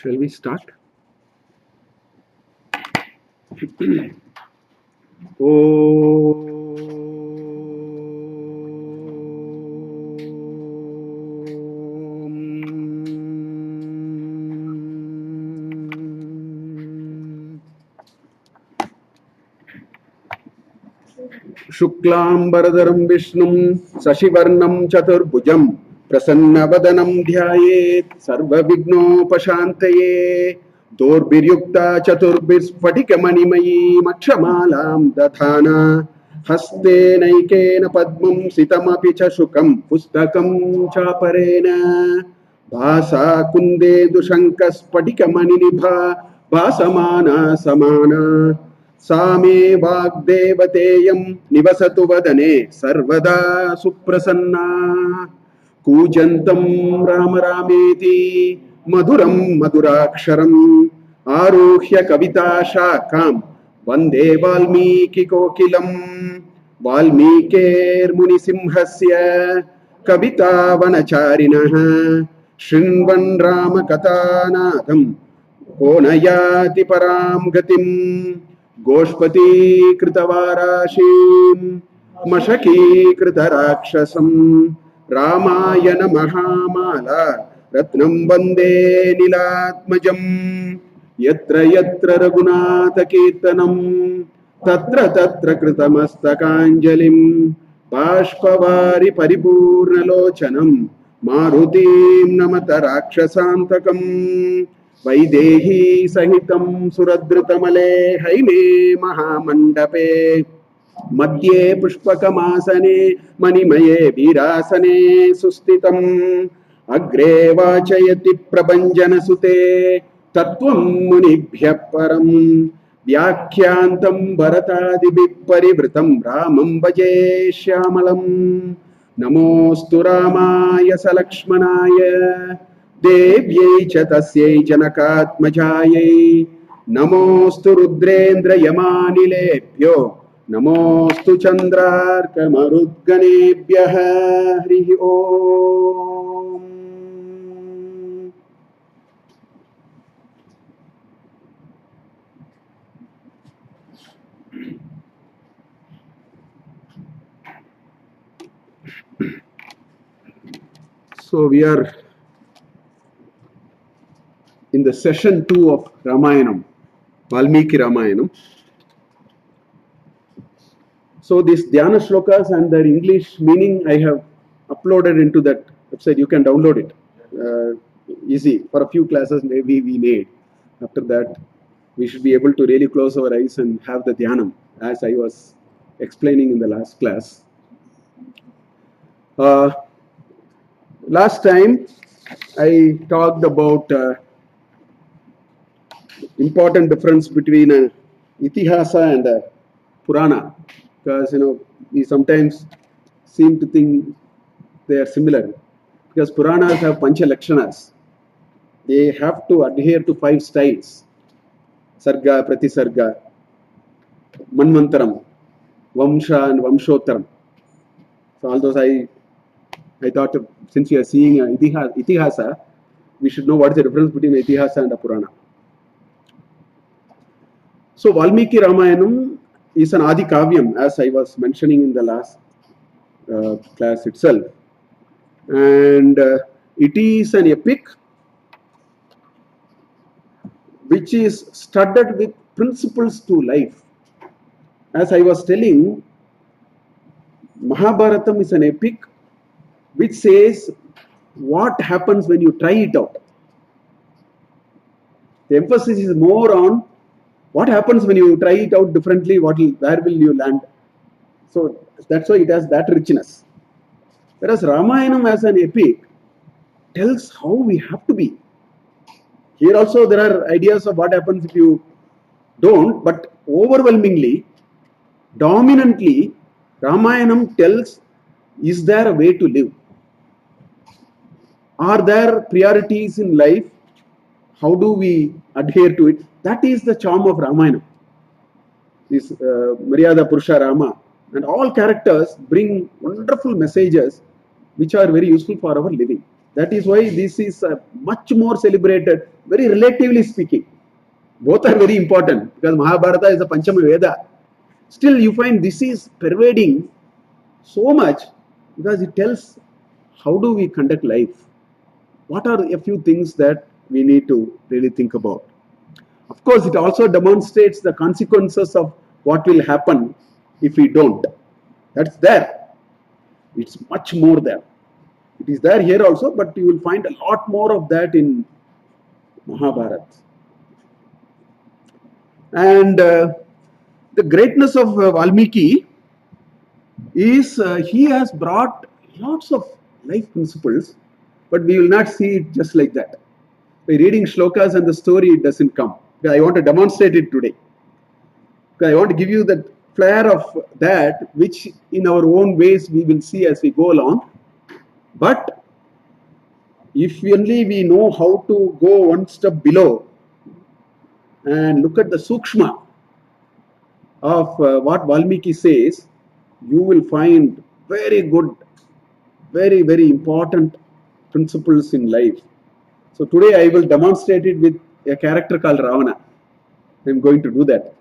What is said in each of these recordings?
Shall we start? Shuklambaradaram Vishnum Sashivarnam Chaturbhujam Prasannavadanam Dhyayet Sarva Vignopasantaye Dorbiryukta Chaturbisphatikamanimayi Makshamalam Dathana Haste Naikena Padmam Sitamapi Chashukam Pustakam Chaparena Bhasa Kunde Dushankas Padikamanibha Bhasamana Samana Same Vagdevateyam Nivasatu Vadane Sarvada Suprasanna Kujantam Rama Rameti Madhuram Madhuraksharam Aruhya Kavita Shakam Vande Valmiki Kokilam Valmikir Munisimhasya Kavita Vanacharinaha Shrinvan Rama Katanadam Konayati Param Gatim Goshpati Kritavarashim Mashaki Kritarakshasam Ramayana Mahamala Ratnam Vande Nilatmajam Yatra Yatra Raghunatha Kirtanam Tatra Tatra Kritamastakāñjalim Bāshpavari Paripurna Lochanam Marutim Namata Rakshasantakam Vaidehi Sahitam Suradrutamale Haime Mahamandape Madhye Pushpakamasane Manimaye Virasane Sustitam Agre Vachayati Prabhanjana Sute Tattvam Munibhya Param Vyakhyantam Bharatadi Parivritam Ramam Bhaje Shyamalam Namostu Ramaya Salakshmanaya Devyai Chatasyai Janakatmajayai Namostu Rudrendra Yamanilebhyo Namostu Chandrarka Marudganebhyah Hrihi Om. So we are in the session 2 of Ramayanam, Valmiki Ramayanam. So these Dhyana Shlokas and their English meaning I have uploaded into that website. You can download it. Easy. For a few classes maybe we need. After that we should be able to really close our eyes and have the Dhyanam as I was explaining in the last class. Last time I talked about important difference between an Itihasa and a Purana, because we sometimes seem to think they are similar, because Puranas have Pancha Lakshanas. They have to adhere to 5 styles: Sarga, Pratisarga, Manvantaram, Vamsha and Vamshottaram. So all those I thought since we are seeing Itihasa, we should know what is the difference between Itihasa and a Purana. So Valmiki Ramayanam is an Adi Kavyam, as I was mentioning in the last class itself. And it is an epic which is studded with principles to life. As I was telling, Mahabharatam is an epic which says what happens when you try it out. The emphasis is more on what happens when you try it out differently, where will you land. So that's why it has that richness. Whereas Ramayanam as an epic tells how we have to be. Here also there are ideas of what happens if you don't, but overwhelmingly, dominantly, Ramayanam tells, is there a way to live? Are there priorities in life? How do we adhere to it? That is the charm of Ramayana. This Maryada Purusha Rama and all characters bring wonderful messages which are very useful for our living. That is why this is much more celebrated, very relatively speaking. Both are very important because Mahabharata is a Panchama Veda. Still, you find this is pervading so much because it tells how do we conduct life. What are a few things that we need to really think about? Of course, it also demonstrates the consequences of what will happen if we don't. That's there. It's much more there. It is there here also, but you will find a lot more of that in Mahabharata. And the greatness of Valmiki is he has brought lots of life principles, but we will not see it just like that. By reading Shlokas and the story, it doesn't come. I want to demonstrate it today. I want to give you the flair of that, which in our own ways we will see as we go along. But if only we know how to go one step below and look at the sukshma of what Valmiki says, you will find very good, very, very important principles in life. So today I will demonstrate it with a character called Ravana. I am going to do that.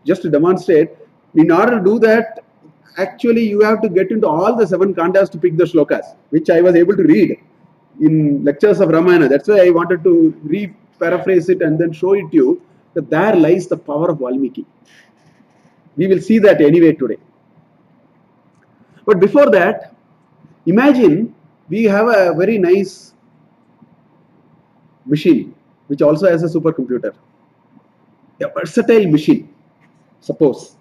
Just to demonstrate, in order to do that, actually you have to get into all the 7 Kandas to pick the Shlokas, which I was able to read in lectures of Ramayana. That's why I wanted to re-paraphrase it and then show it to you that there lies the power of Valmiki. We will see that anyway today. But before that, imagine we have a very nice machine which also has a supercomputer. A versatile machine, suppose.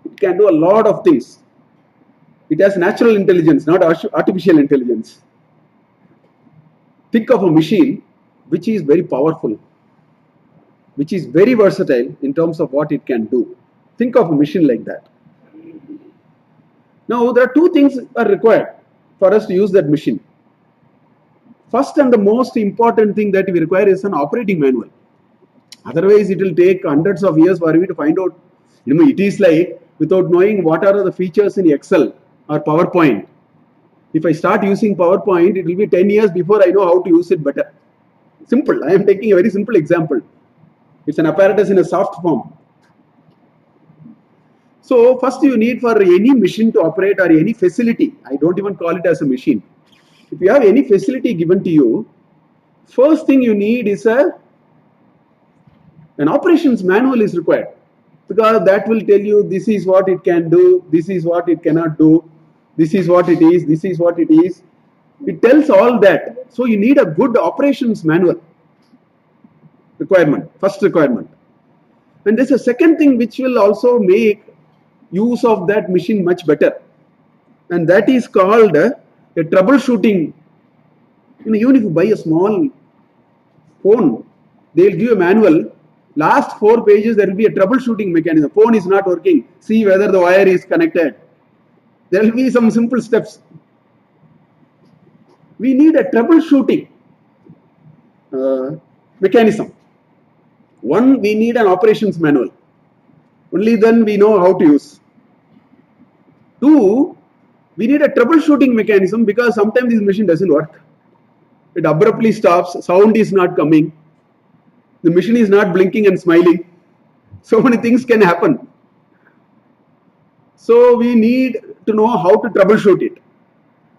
It can do a lot of things. It has natural intelligence, not artificial intelligence. Think of a machine which is very powerful, which is very versatile in terms of what it can do. Think of a machine like that. Now, there are 2 things are required for us to use that machine. First and the most important thing that we require is an operating manual. Otherwise, it will take hundreds of years for me to find out. It is like without knowing what are the features in Excel or PowerPoint. If I start using PowerPoint, it will be 10 years before I know how to use it better. Simple. I am taking a very simple example. It's an apparatus in a soft form. So first you need for any machine to operate or any facility, I don't even call it as a machine. If you have any facility given to you, first thing you need is an operations manual is required, because that will tell you this is what it can do, this is what it cannot do, this is what it is, this is what it is. It tells all that. So you need a good operations manual requirement, first requirement. And there's a second thing which will also make use of that machine much better, and that is called a troubleshooting. Even if you buy a small phone, they will give you a manual. Last 4 pages there will be a troubleshooting mechanism. Phone is not working, see whether the wire is connected. There will be some simple steps. We need a troubleshooting mechanism. One, we need an operations manual. Only then we know how to use. 2, we need a troubleshooting mechanism, because sometimes this machine doesn't work. It abruptly stops, sound is not coming, the machine is not blinking and smiling. So many things can happen. So we need to know how to troubleshoot it.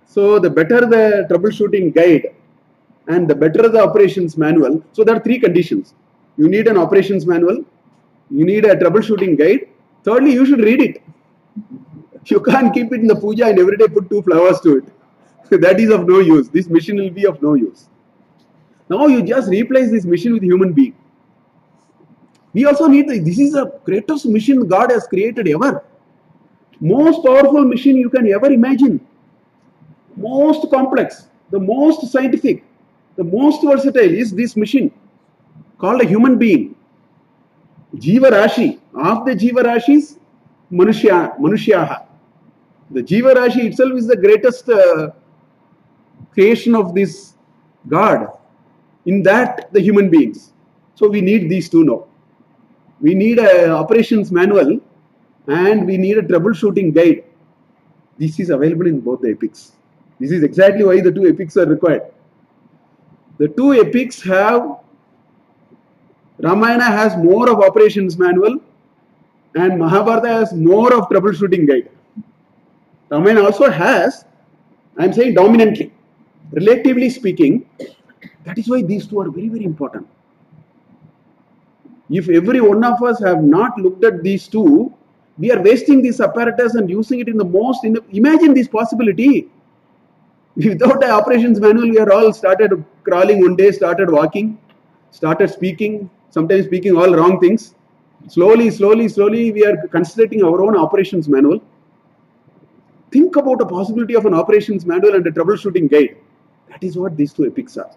So the better the troubleshooting guide and the better the operations manual. So there are 3 conditions. You need an operations manual, you need a troubleshooting guide. Thirdly, you should read it. You can't keep it in the puja and every day put 2 flowers to it. That is of no use. This machine will be of no use. Now you just replace this machine with human being. We also need, this is the greatest machine God has created ever. Most powerful machine you can ever imagine. Most complex, the most scientific, the most versatile is this machine called a human being. Jiva Rashi. Of the Jiva Rashis, Manusyaha. The Jiva Rashi itself is the greatest creation of this God. In that, the human beings. So we need these 2 now. We need an operations manual and we need a troubleshooting guide. This is available in both the epics. This is exactly why the two epics are required. The two epics have, Ramayana has more of operations manual and Mahabharata has more of troubleshooting guide. Ramayana also has, I am saying dominantly, relatively speaking. That is why these two are very, very important. If every one of us have not looked at these two, we are wasting this apparatus and using it in the most. Imagine this possibility. Without the operations manual, we are all started crawling one day, started walking, started speaking, sometimes speaking all wrong things. Slowly, we are considering our own operations manual. Think about the possibility of an operations manual and a troubleshooting guide. That is what these two epics are.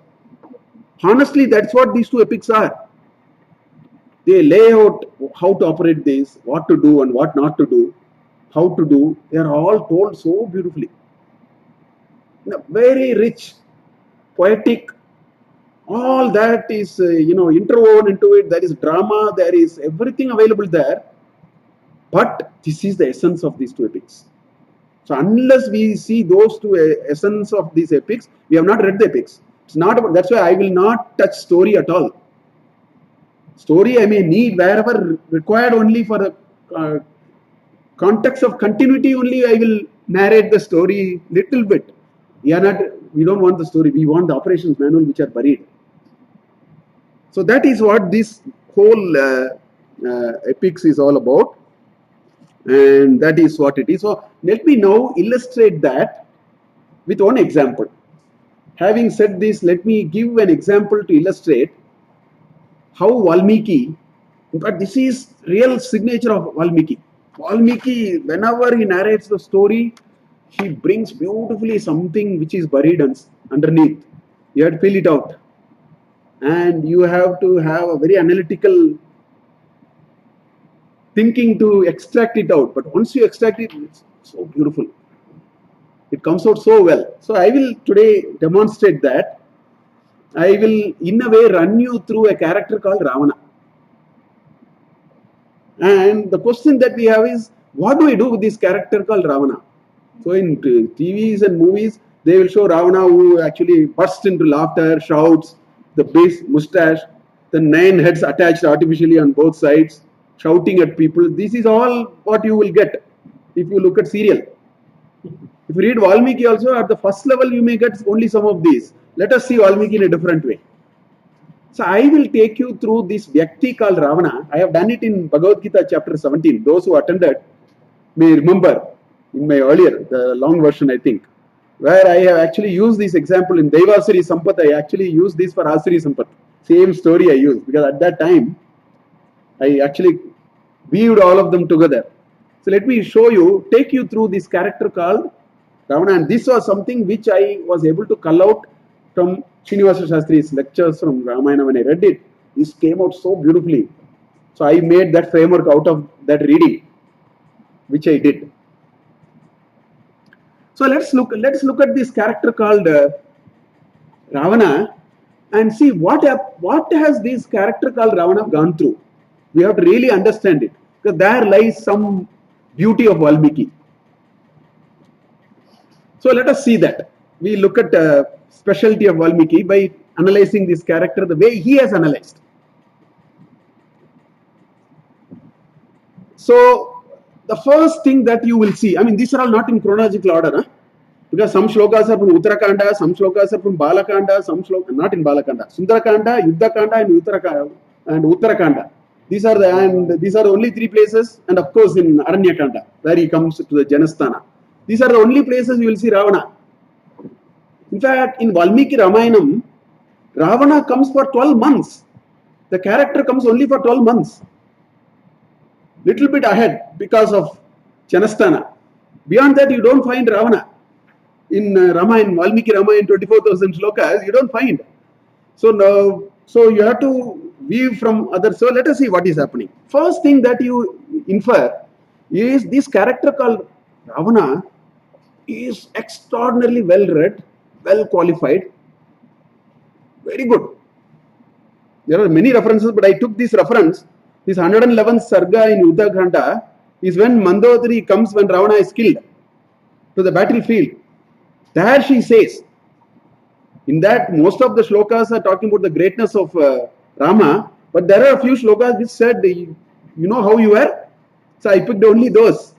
Honestly, that's what these two epics are. They lay out how to operate this, what to do and what not to do, how to do. They are all told so beautifully. Very rich, poetic. All that is, interwoven into it. There is drama, there is everything available there. But this is the essence of these two epics. So unless we see those two essence of these epics, we have not read the epics. It's not about, that's why I will not touch story at all. Story I may need wherever required, only for the context of continuity only I will narrate the story little bit. We don't want the story, we want the operations manual which are buried. So that is what this whole epics is all about, and that is what it is. So let me now illustrate that with one example. Having said this, let me give an example to illustrate how Valmiki, in fact this is real signature of Valmiki. Valmiki, whenever he narrates the story, he brings beautifully something which is buried underneath. You have to fill it out. And you have to have a very analytical thinking to extract it out. But once you extract it, it's so beautiful. It comes out so well. So I will today demonstrate that. I will in a way run you through a character called Ravana. And the question that we have is, what do we do with this character called Ravana? So in TVs and movies, they will show Ravana who actually bursts into laughter, shouts, the big mustache, the 9 heads attached artificially on both sides, shouting at people. This is all what you will get if you look at serial. If you read Valmiki also, at the first level you may get only some of these. Let us see Valmiki in a different way. So I will take you through this Vyakti called Ravana. I have done it in Bhagavad Gita chapter 17. Those who attended may remember in my earlier, the long version I think, where I have actually used this example in Devasuri Sampath. I actually used this for Asuri Sampath. Same story I used, because at that time I actually weaved all of them together. So let me show you, take you through this character called Ravana. And this was something which I was able to cull out from Srinivasa Shastri's lectures from Ramayana. When I read it, this came out so beautifully. So I made that framework out of that reading, which I did. So let's look at this character called Ravana and see what has this character called Ravana gone through. We have to really understand it, because there lies some beauty of Valmiki. So let us see that. We look at specialty of Valmiki by analyzing this character the way he has analyzed. So the first thing that you will see, I mean, these are all not in chronological order, because some shlokas are from Uttarakanda, some shlokas are from Bala Kanda, some shlokas not in Bala Kanda, Sundarakanda, Yuddhakanda, and Uttarakanda. These are the only 3 places, and of course in Aranyakanda, where he comes to the Janasthana. These are the only places you will see Ravana. In fact, in Valmiki Ramayanam, Ravana comes for 12 months. The character comes only for 12 months. Little bit ahead because of Janasthana. Beyond that, you don't find Ravana. In Valmiki Ramayan 24,000 shlokas, you don't find. So you have to weave from others. So let us see what is happening. First thing that you infer is this character called Ravana is extraordinarily well read, well qualified, very good. There are many references, but I took this reference. This 111th Sarga in Uttarakhanda is when Mandodari comes when Ravana is killed to the battlefield. There she says, in that most of the shlokas are talking about the greatness of Rama, but there are a few shlokas which said, you know how you were? So I picked only those.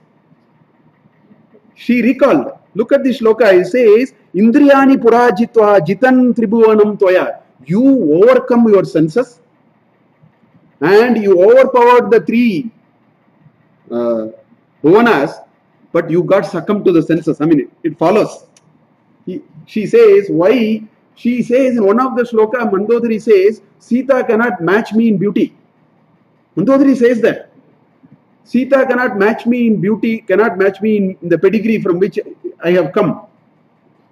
She recalled. Look at the shloka. It says, Indriyani purajitva jitan tribhuvanam toya. You overcome your senses and you overpowered the three bhuvanas, but you got succumbed to the senses. I mean, it follows. She says, why? She says in one of the shloka, Mandodari says, Sita cannot match me in beauty. Mandodari says that. Sita cannot match me in beauty, cannot match me in the pedigree from which I have come.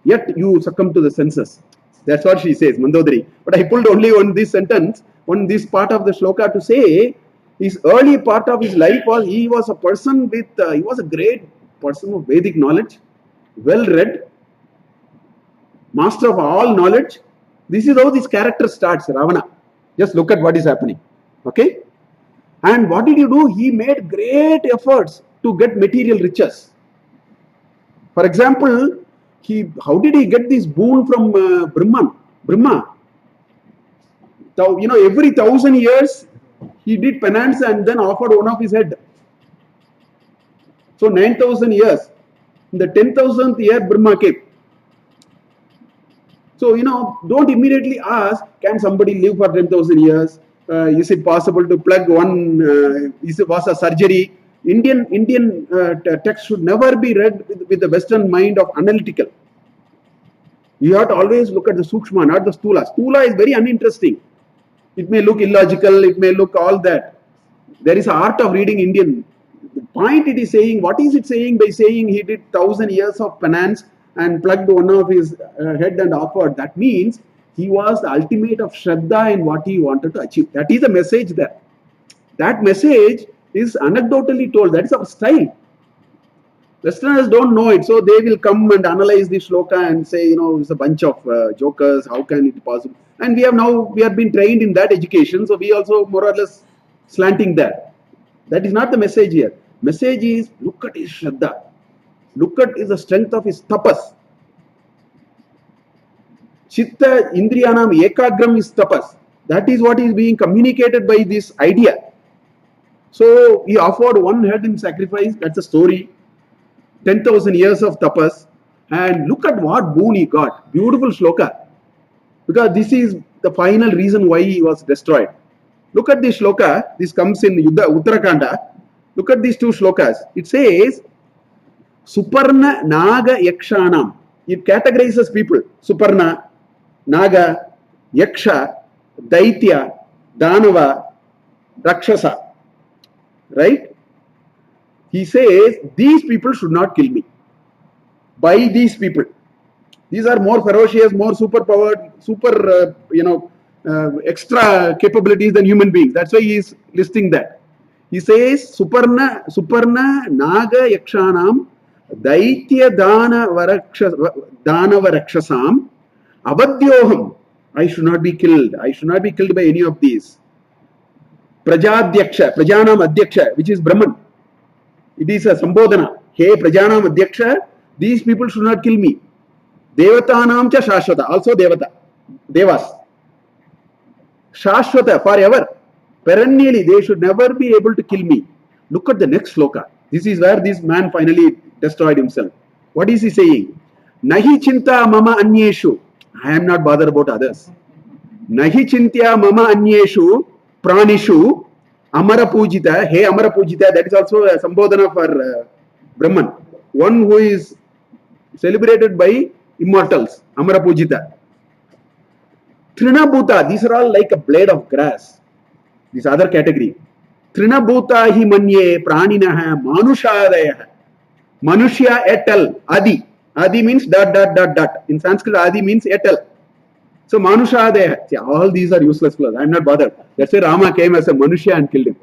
Yet you succumb to the senses. That's what she says, Mandodari. But I pulled only on this sentence, on this part of the shloka to say, his early part of his life was, he was a person with, he was a great person of Vedic knowledge, well read, master of all knowledge. This is how this character starts, Ravana. Just look at what is happening. Okay? And what did he do? He made great efforts to get material riches. For example, how did he get this boon from Brahma? Every 1,000 years he did penance and then offered one of his head. So 9,000 years. In the 10,000th year, Brahma came. So, don't immediately ask, can somebody live for 10,000 years? Is it possible to plug one, was a surgery? Indian text should never be read with the Western mind of analytical. You have to always look at the Sukshma, not the Stula. Stula is very uninteresting. It may look illogical, it may look all that. There is an art of reading Indian. The point it is saying, what is it saying by saying he did 1,000 years of penance and plugged one of his head and offered? That means he was the ultimate of Shraddha in what he wanted to achieve. That is the message there. That message is anecdotally told. That is our style. Westerners don't know it, so they will come and analyze the shloka and say, it's a bunch of jokers. How can it be possible? And we have been trained in that education, so we also more or less slanting that. That is not the message here. Message is, look at his Shraddha. Look at the strength of his tapas. Chitta Indriyanam Ekagram is tapas. That is what is being communicated by this idea. So he offered one head in sacrifice. That's a story. 10,000 years of tapas. And look at what boon he got. Beautiful shloka. Because this is the final reason why he was destroyed. Look at this shloka. This comes in Uttarakanda. Look at these two shlokas. It says, Suparna Naga Yakshanam. It categorizes people. Suparna, Naga, Yaksha, Daitya, Danava, Rakshasa. Right? He says, these people should not kill me. By these people. These are more ferocious, more superpowered, extra capabilities than human beings. That's why he is listing that. He says, Suparna, Naga, Yakshanam, Daitya, Danava, Rakshasam, Avadyoham. I should not be killed. I should not be killed by any of these. Prajadyaksha, Prajanam Adyaksha, which is Brahman. It is a Sambodhana. Hey, Prajanam Adyaksha, these people should not kill me. Devatanam cha Shashwata, also Devata, Devas. Shashwata, forever. Perennially, they should never be able to kill me. Look at the next sloka. This is where this man finally destroyed himself. What is he saying? Nahi chinta mama anyeshu. I am not bothered about others. Nahi chintya mama anyeshu pranishu amara pujita. Hey amara pujita, that is also a sambodhana for Brahman. One who is celebrated by immortals. Amara pujita. Trinabhuta, these are all like a blade of grass. This other category. Trinabhuta hi manye praninaha manushadaya. Manushya etal. Adi. Adi means ... In Sanskrit, Adi means etal. So manushadaya. See, all these are useless fellows. I am not bothered. That's why Rama came as a Manushya and killed him.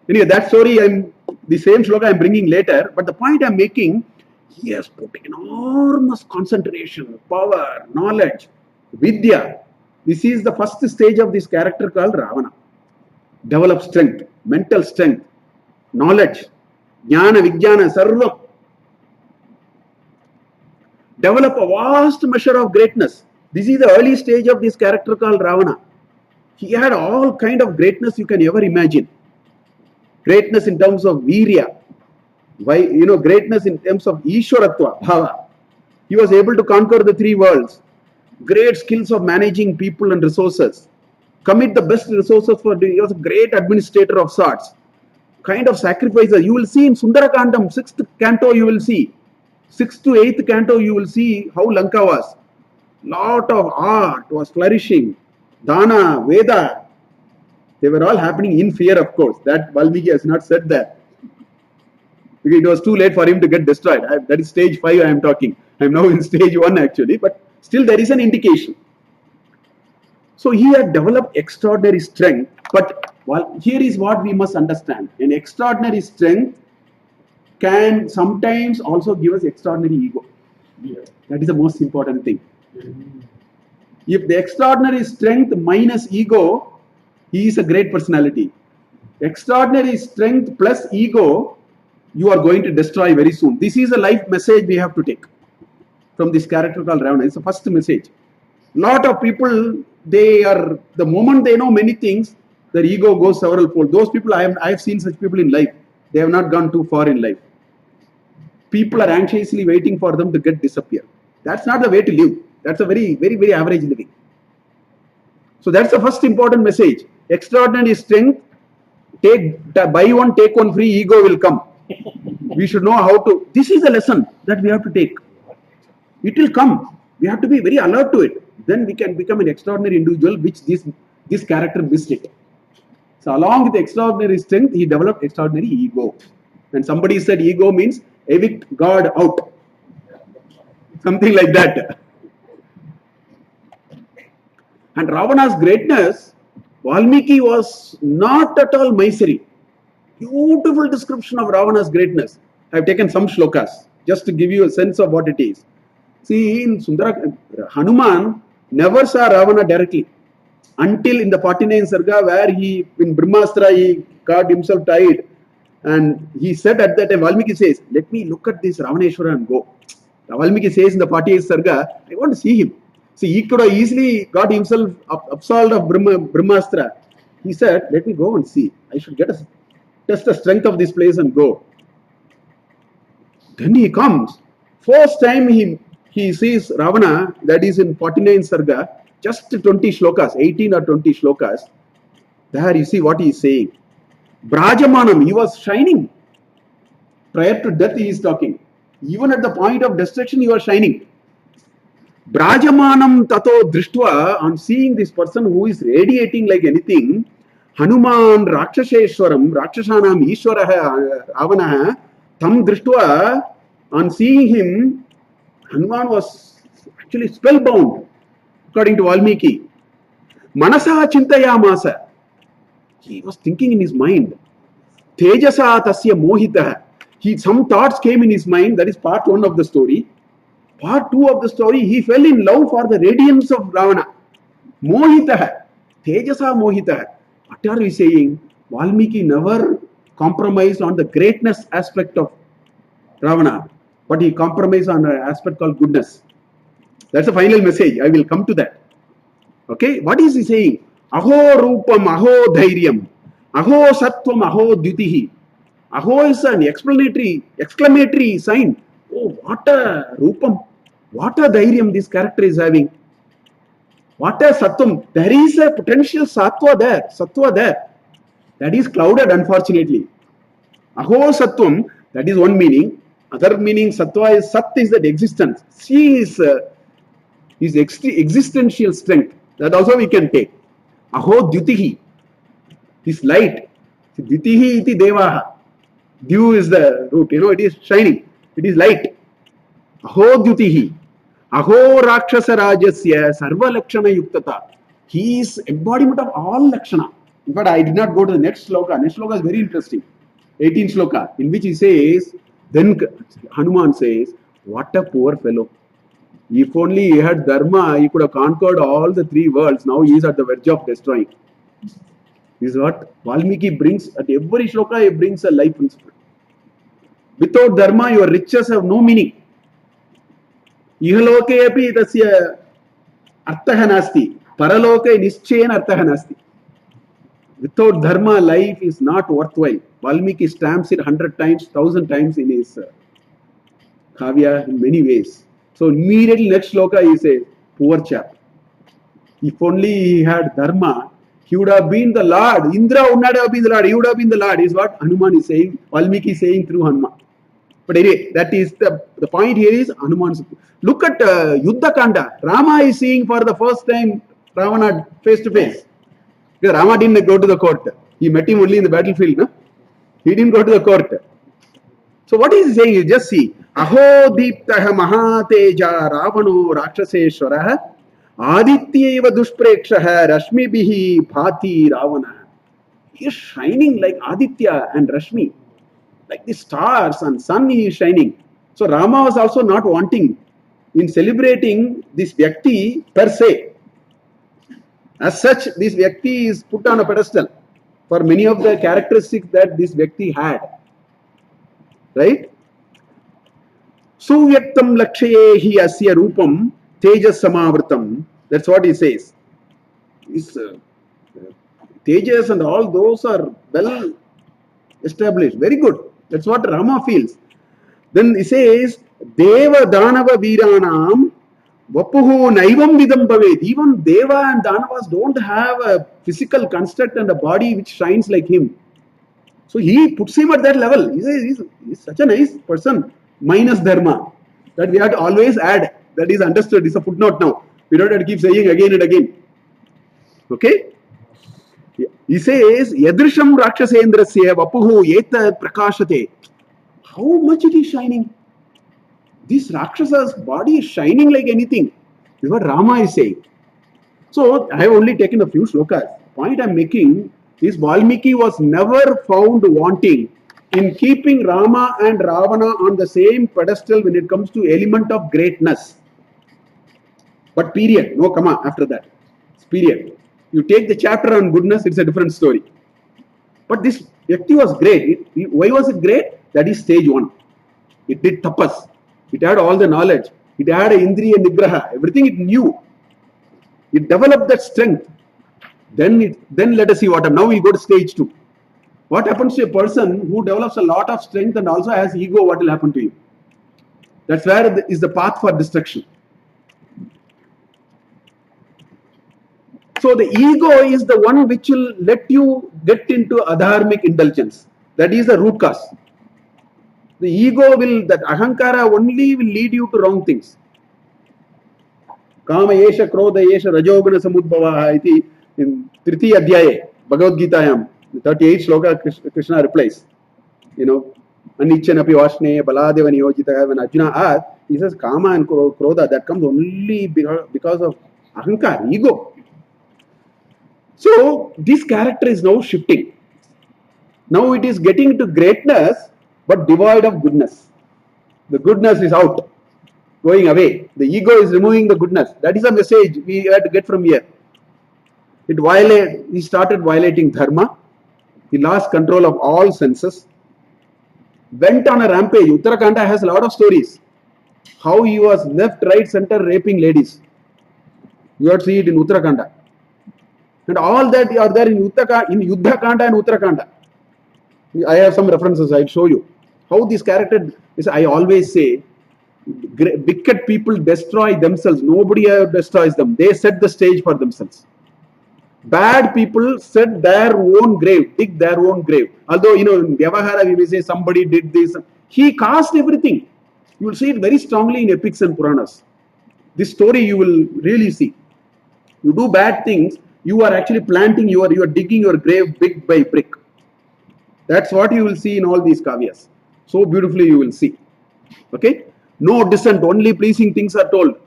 Anyway, that story, the same shloka I am bringing later. But the point I am making, he has put enormous concentration, power, knowledge, vidya. This is the first stage of this character called Ravana. Develop strength, mental strength, knowledge, jnana, vijnana, sarvam. develop a vast measure of greatness. This is the early stage of this character called Ravana. He had all kind of greatness you can ever imagine. Greatness in terms of virya, greatness in terms of Ishwaratva, bhava. He was able to conquer the three worlds. Great skills of managing people and resources. Commit the best resources he was a great administrator of sorts. Kind of sacrifices. You will see in Sundara Kandam, 6th canto, you will see. 6th to 8th canto, you will see how Lanka was. Lot of art was flourishing. Dana, Veda, they were all happening in fear, of course. That Valmiki has not said that. Because it was too late for him to get destroyed. That is stage 5 I am talking. I am now in stage 1 actually. But still there is an indication. So he had developed extraordinary strength. But here is what we must understand. An extraordinary strength can sometimes also give us extraordinary ego. That is the most important thing. If the extraordinary strength minus ego, he is a great personality. Extraordinary strength plus ego, you are going to destroy very soon. This is a life message we have to take from this character called Ravana. It's the first message. Lot of people, the moment they know many things, their ego goes several fold. Those people, I have seen such people in life. They have not gone too far in life. People are anxiously waiting for them to disappear. That's not the way to live. That's a very, very, very average living. So that's the first important message. Extraordinary strength, buy one, take one free, ego will come. We should know how to. This is a lesson that we have to take. It will come. We have to be very alert to it. Then we can become an extraordinary individual, which this character missed it. So along with extraordinary strength, he developed extraordinary ego. And somebody said ego means evict God out. Something like that. And Ravana's greatness, Valmiki was not at all misery. Beautiful description of Ravana's greatness. I have taken some shlokas just to give you a sense of what it is. See, in Hanuman never saw Ravana directly until in the 49th Sarga, where in Brahmastra, he got himself tied. And he said at that time, Valmiki says, let me look at this Ravaneshwara and go. Valmiki says in the 48th Sarga, I want to see him. See, he could have easily got himself absolved of Brahmastra. He said, let me go and see. I should test the strength of this place and go. Then he comes. First time he sees Ravana, that is in 49th Sarga, just 20 shlokas, 18 or 20 shlokas. There you see what he is saying. Brajamanam, he was shining. Prior to death he is talking. Even at the point of destruction he was shining. Brajamanam tato drishtva, on seeing this person who is radiating like anything, Hanuman Rakshasheshwaram, Rakshasanam Ishwaraha Ravana, tam drishtva, on seeing him, Hanuman was actually spellbound, according to Valmiki. Manasa chintayamasa, he was thinking in his mind. Tejasa tasya mohita, some thoughts came in his mind, that is part 1 of the story. Part 2 of the story, he fell in love for the radiance of Ravana. Mohita, Tejasa mohita. What are we saying? Valmiki never compromised on the greatness aspect of Ravana, but he compromised on an aspect called goodness. That's the final message. I will come to that. Okay, what is he saying? Aho rupam, aho dhairyam, aho sattvam, aho dyutihi. Aho is an exclamatory sign. Oh, what a rupam, what a dhairyam this character is having. What a sattvam. There is a potential sattva there. That is clouded, unfortunately. Aho sattvam, that is one meaning. Other meaning, sattva is, sat is that existence. She is existential strength. That also we can take. Aho dyutihi, his light. Dyutihi iti devaha. Dew is the root, it is shining. It is light. Aho dyutihi. Aho rakshasa rajasya sarva lakshana yuktata. He is embodiment of all lakshana. In fact, I did not go to the next shloka. Next shloka is very interesting. 18th shloka, in which he says, then Hanuman says, what a poor fellow. If only he had dharma, he could have conquered all the 3 worlds. Now he is at the verge of destroying. This is what Valmiki brings. At every shloka, he brings a life principle. Without dharma, your riches have no meaning. Ihaloke api tasya artha nasti. Paraloke nischayena artha nasti. Without dharma, life is not worthwhile. Valmiki stamps it 100 times, 1000 times in his Kavya in many ways. So immediately next shloka he says, poor chap. If only he had dharma, he would have been the Lord. Indra would not have been the Lord. He would have been the Lord, is what Hanuman is saying, Valmiki is saying through Hanuman. But anyway, that is the point here is Hanuman's. Look at Yuddha Kanda. Rama is seeing for the first time Ravana face to face. Because Rama didn't go to the court. He met him only in the battlefield. No? He didn't go to the court. So what is he saying? You just see. Aho deeptaha mahateja ravano rakshaseshwaraha adityeva dushprekshaha rashmi bihi bhati ravana. He is shining like Aditya and Rashmi. Like the stars and sun he is shining. So Rama was also not wanting in celebrating this Vyakti per se. As such, this Vyakti is put on a pedestal for many of the characteristics that this Vyakti had. Right? Suvyaktam lakshayehi asya rupam tejas samavritam. That's what he says. Tejas and all those are well established. Very good. That's what Rama feels. Then he says, Deva Danava Viranam Vapuhu Naivam Vidam Bhaved. Even Deva and Danavas don't have a physical construct and a body which shines like him. So he puts him at that level. He says he's such a nice person, minus dharma. That we have to always add. That is understood. It's a footnote now. We don't have to keep saying again and again. Okay? He says, Yadrisham Rakshasendrasya Vapuhu Yeta Prakashate. How much it is shining? This Rakshasa's body is shining like anything. This is what Rama is saying. So, I have only taken a few shlokas. The point I am making is Valmiki was never found wanting in keeping Rama and Ravana on the same pedestal when it comes to element of greatness. But period, no comma after that. It's period. You take the chapter on goodness, it's a different story. But this Vyakti was great. Why was it great? That is stage one. It did tapas. It had all the knowledge. It had Indriya Nigraha. Everything it knew. It developed that strength. Then let us see what happens. Now we go to stage two. What happens to a person who develops a lot of strength and also has ego? What will happen to him? That's where is the path for destruction. So the ego is the one which will let you get into adharmic indulgence. That is the root cause. The ego will, that ahankara only will lead you to wrong things. Kama yesha krodha yesha rajogana samudbhava iti in Triti Adhyaye, Bhagavad Gita, 38 shloka Krishna replies. Anicchanapi vashne baladeva niyojita. When Arjuna asks, he says Kama and Krodha, that comes only because of ahankara, ego. So this character is now shifting. Now it is getting to greatness but devoid of goodness. The goodness is out, going away. The ego is removing the goodness. That is a message we had to get from here. He started violating dharma. He lost control of all senses. Went on a rampage. Uttarakanda has a lot of stories. How he was left, right, center raping ladies. You have to see it in Uttarakanda. And all that are there in Yuddha Kanda and Uttarakanda. I have some references, I'll show you. How this character is, I always say, wicked people destroy themselves. Nobody destroys them. They set the stage for themselves. Bad people set their own grave, dig their own grave. Although, in Vyavahara we may say somebody did this. He caused everything. You will see it very strongly in epics and Puranas. This story you will really see. You do bad things, you are actually planting, you are digging your grave brick by brick. That's what you will see in all these kavyas. So beautifully you will see. Okay? No dissent, only pleasing things are told.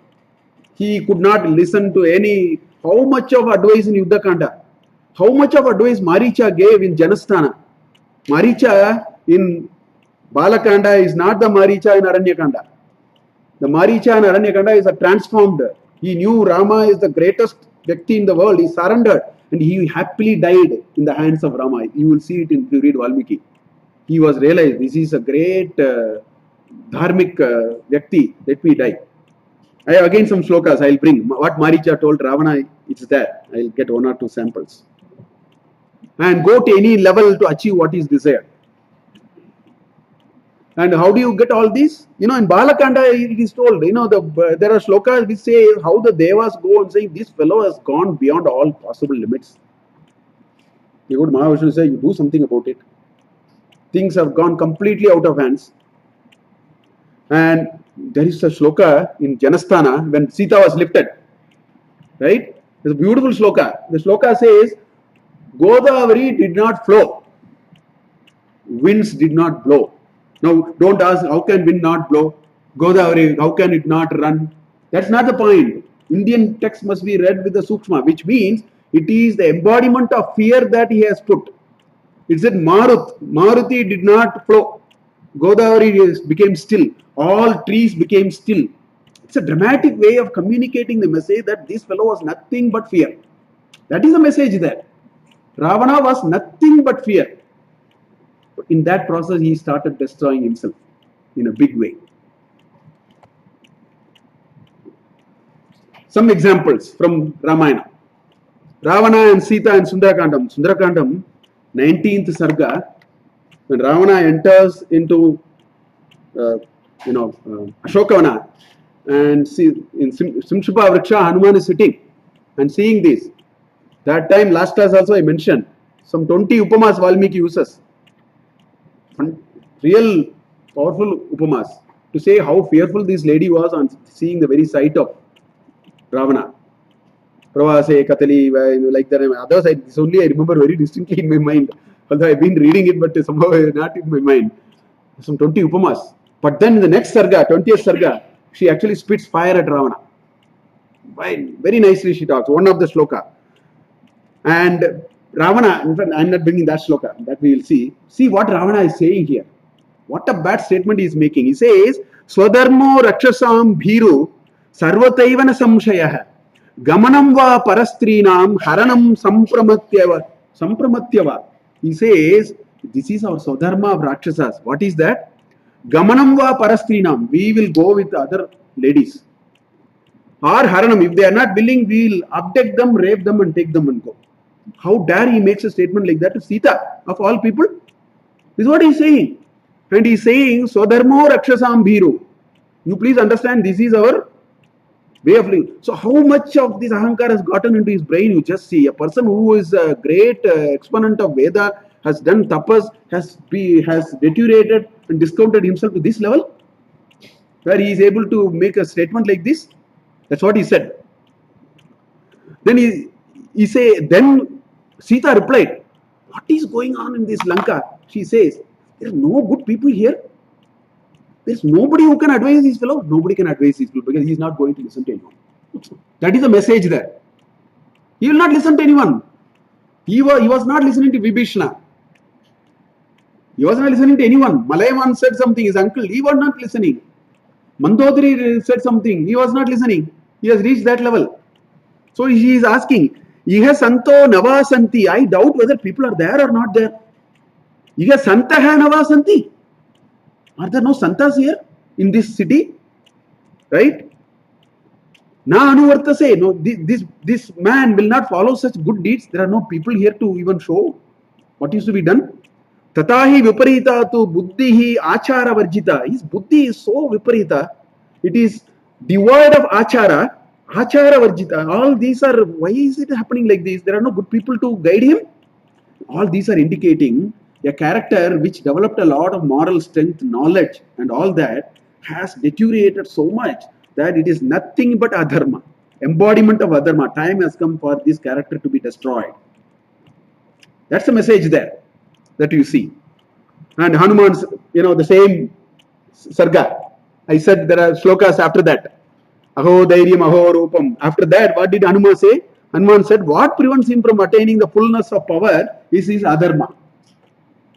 He could not listen to any. How much of advice in Yuddha Kanda? How much of advice Maricha gave in Janasthana? Maricha in Bala Kanda is not the Maricha in Aranya Kanda. The Maricha in Aranya Kanda is a transformed. He knew Rama is the greatest Vyakti in the world. He surrendered and he happily died in the hands of Rama. You will see it if you read Valmiki. He was realized this is a great dharmic Vyakti. Let me die. I have again some shlokas I'll bring. What Maricha told Ravana, it's there. I'll get one or two samples. And go to any level to achieve what is desired. And how do you get all these? In Bala Kanda it is told, there are shlokas which say how the devas go and saying this fellow has gone beyond all possible limits. You go to Mahavishnu and say, you do something about it. Things have gone completely out of hands. And there is a shloka in Janasthana when Sita was lifted. Right? It's a beautiful shloka. The shloka says, Godavari did not flow. Winds did not blow. Now, don't ask, how can wind not blow? Godavari, how can it not run? That's not the point. Indian text must be read with the sukshma, which means it is the embodiment of fear that he has put. It said Maruti did not flow. Godavari became still. All trees became still. It's a dramatic way of communicating the message that this fellow was nothing but fear. That is the message there. Ravana was nothing but fear. In that process, he started destroying himself in a big way. Some examples from Ramayana. Ravana and Sita and Sundarakandam. Sundarakandam, 19th Sarga, when Ravana enters into Ashokavana and see in Simshupa Vriksha, Hanuman is sitting and seeing this. That time, last class also I mentioned, some 20 upamas Valmiki uses. Real powerful upamas to say how fearful this lady was on seeing the very sight of Ravana. Pravase, Katali, like that. Others, this only I remember very distinctly in my mind. Although I've been reading it, but somehow not in my mind. Some 20 upamas. But then in the next sarga, 20th sarga, she actually spits fire at Ravana. Very nicely she talks. One of the shloka. And Ravana, in fact, I'm not bringing that shloka, that we will see. See what Ravana is saying here. What a bad statement he is making. He says, Swadharmo rakshasam bhiru sarvataivana samshayah gamanam va parastrinam haranam sampramatyava. He says, this is our Swadharma of Rakshasas. What is that? Gamanam va parastrinam. We will go with other ladies. Or haranam. If they are not willing, we will abduct them, rape them and take them and go. How dare he makes a statement like that to Sita, of all people? This is what he is saying. And he is saying, Swadharmo rakshasam bhiru. You please understand, this is our way of living. So how much of this ahankar has gotten into his brain? You just see. A person who is a great exponent of Veda, has done tapas, has deteriorated and discounted himself to this level, where he is able to make a statement like this. That's what he said. Then then Sita replied, what is going on in this Lanka? She says, there are no good people here. There is nobody who can advise this fellow. Nobody can advise this fellow because he is not going to listen to anyone. That is the message there. He will not listen to anyone. He was not listening to Vibhishana. He was not listening to anyone. Malayaman said something, his uncle, he was not listening. Mandodari said something, he was not listening. He has reached that level. So he is asking, Iha santo navasanti. I doubt whether people are there or not there. Iha santaha navasanti. Are there no santas here in this city? Right? Na anuvartase. No, this man will not follow such good deeds. There are no people here to even show what is to be done. Tatahi viparita tu buddhihi achara varjita. His buddhi is so viparita. It is devoid of achara. Achara varjita. All these are, why is it happening like this? There are no good people to guide him. All these are indicating a character which developed a lot of moral strength, knowledge and all that has deteriorated so much that it is nothing but adharma. Embodiment of adharma. Time has come for this character to be destroyed. That's the message there that you see. And Hanuman's, the same sarga. I said there are shlokas after that. Aho Dairyam Aho Rupam. After that, what did Hanuman say? Hanuman said, what prevents him from attaining the fullness of power is his adharma.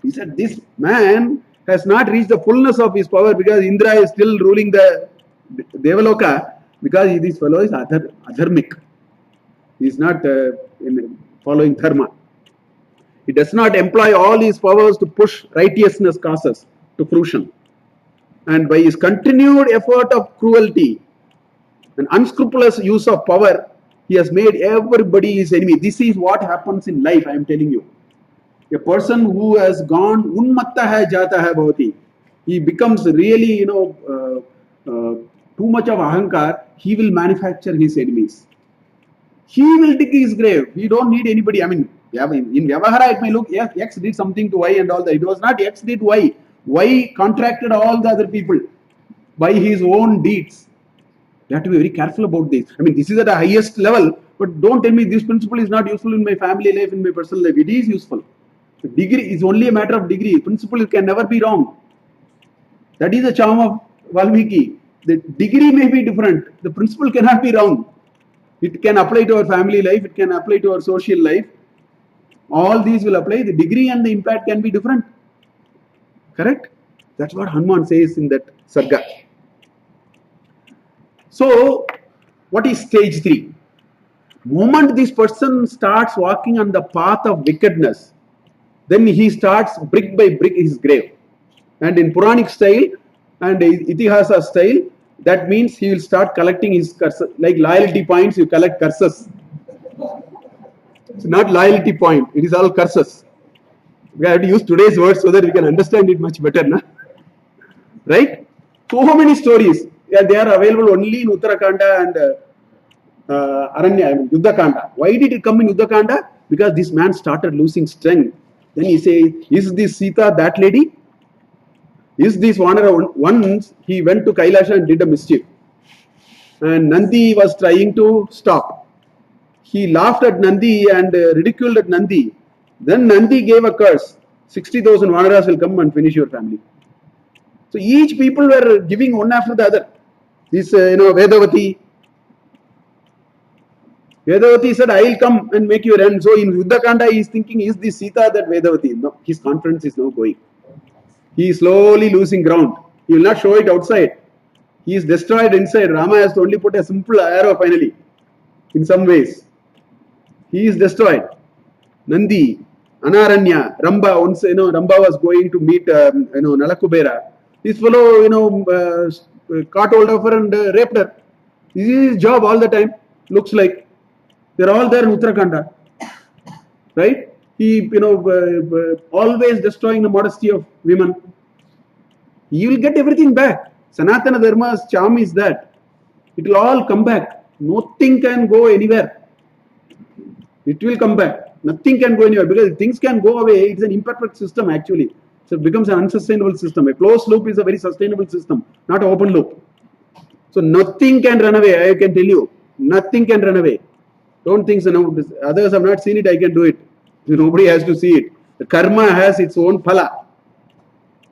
He said, this man has not reached the fullness of his power because Indra is still ruling the Devaloka because this fellow is adharmic. He is not following dharma. He does not employ all his powers to push righteousness causes to fruition. And by his continued effort of cruelty, An unscrupulous use of power, he has made everybody his enemy. This is what happens in life, I am telling you. A person who has gone unmatta hai jata hai bhavati, he becomes really, too much of ahankar, he will manufacture his enemies. He will dig his grave. We don't need anybody. I mean, in Vyavahara, it may look, yes, X did something to Y and all that. It was not X did Y. Y contracted all the other people by his own deeds. You have to be very careful about this. I mean, this is at the highest level, but don't tell me this principle is not useful in my family life, in my personal life. It is useful. The degree is only a matter of degree. Principle can never be wrong. That is the charm of Valmiki. The degree may be different. The principle cannot be wrong. It can apply to our family life. It can apply to our social life. All these will apply. The degree and the impact can be different. Correct? That's what Hanuman says in that Sarga. So, what is stage 3? Moment this person starts walking on the path of wickedness, then he starts brick by brick his grave. And in Puranic style and Itihasa style, that means he will start collecting his curses. Like loyalty points, you collect curses. It's not loyalty point, it is all curses. We have to use today's words so that we can understand it much better. Na? Right? So many stories. Yeah, they are available only in Uttarakanda and Aranya, I mean, Yuddha Kanda. Why did it come in Yuddha Kanda? Because this man started losing strength. Then he says, is this Sita that lady? Is this Vanara? Once he went to Kailasha and did a mischief. And Nandi was trying to stop. He laughed at Nandi and ridiculed at Nandi. Then Nandi gave a curse. 60,000 Vanaras will come and finish your family. So each people were giving one after the other. This, Vedavati. Vedavati said, I will come and make your end. So in Yuddhakanda, he is thinking, is this Sita that Vedavati? No, his confidence is now going. He is slowly losing ground. He will not show it outside. He is destroyed inside. Rama has to only put a simple arrow finally. In some ways. He is destroyed. Nandi, Anaranya, Ramba, once, Ramba was going to meet, Nalakubera. This fellow, caught hold of her and raped her. This is his job all the time. Looks like. They're all there in Uttarakhanda. Right? He, always destroying the modesty of women. He will get everything back. Sanatana Dharma's charm is that it will all come back. Nothing can go anywhere. It will come back. Nothing can go anywhere because things can go away. It's an imperfect system actually. So it becomes an unsustainable system. A closed loop is a very sustainable system, not an open loop. So nothing can run away, I can tell you. Nothing can run away. Don't think so. No, others have not seen it, I can do it. Nobody has to see it. The karma has its own phala.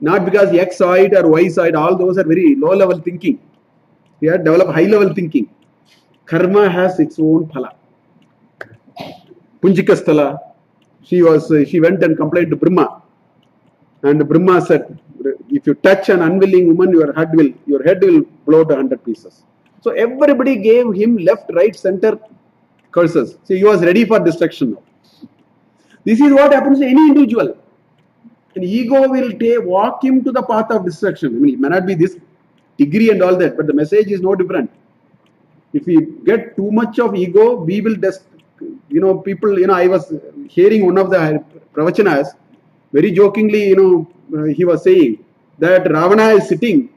Not because X saw it or Y saw it. All those are very low level thinking. We have developed high level thinking. Karma has its own phala. Punjikasthala, she went and complained to Brahma. And Brahma said, if you touch an unwilling woman, your head will blow to 100 pieces. So everybody gave him left, right, center curses. So he was ready for destruction now. This is what happens to any individual. An ego will walk him to the path of destruction. I mean, it may not be this degree and all that, but the message is no different. If we get too much of ego, we will people, I was hearing one of the pravachanas, very jokingly, he was saying that Ravana is sitting,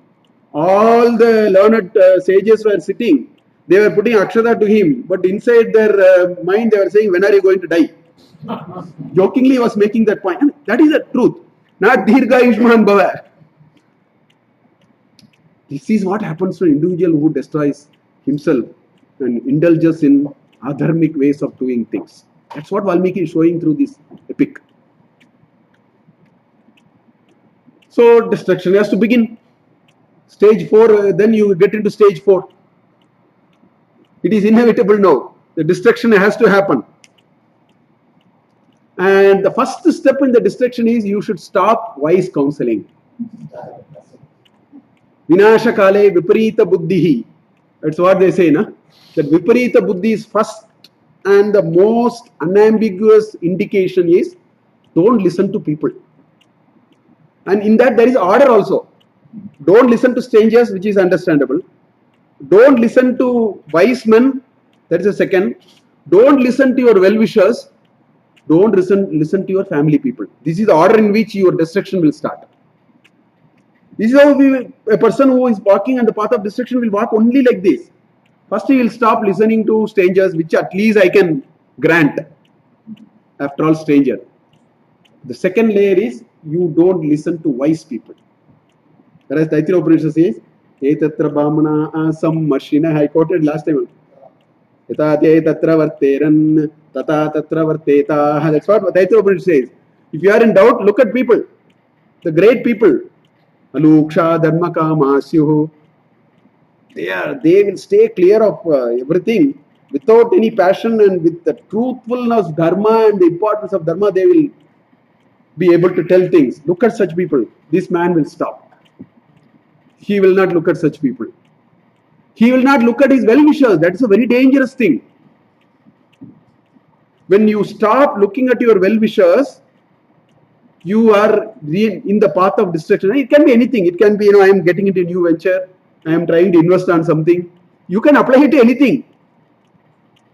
all the learned sages were sitting, they were putting akshata to him, but inside their mind they were saying, when are you going to die? Jokingly he was making that point. And that is the truth, not Dirga Yushman Bhava. This is what happens to an individual who destroys himself and indulges in adharmic ways of doing things. That's what Valmiki is showing through this epic. So destruction has to begin. Stage 4, then you get into stage 4. It is inevitable now. The destruction has to happen. And the first step in the destruction is you should stop wise counseling. Vinasha kale viparita buddhihi. That's what they say, na? That viparita buddhi is first and the most unambiguous indication is don't listen to people. And in that there is order also. Don't listen to strangers, which is understandable. Don't listen to wise men. That is the second. Don't listen to your well-wishers. Don't listen to your family people. This is the order in which your destruction will start. This is how a person who is walking on the path of destruction will walk only like this. First, he will stop listening to strangers, which at least I can grant. After all, stranger. The second layer is you don't listen to wise people. Whereas Taittiriya Upanishad says, Etatra Bhamana Asam Mashina. I quoted last time. Etate Tatra Varteran, Tata Tatra Varteta. That's what Taittiriya Upanishad says. If you are in doubt, look at people. The great people. Aluksha Dharmaka Masyuhu. They will stay clear of everything without any passion, and with the truthfulness of dharma and the importance of dharma, they will be able to tell things. Look at such people. This man will stop. He will not look at such people. He will not look at his well-wishers. That is a very dangerous thing. When you stop looking at your well-wishers, you are in the path of destruction. It can be anything. It can be, I am getting into a new venture. I am trying to invest on something. You can apply it to anything.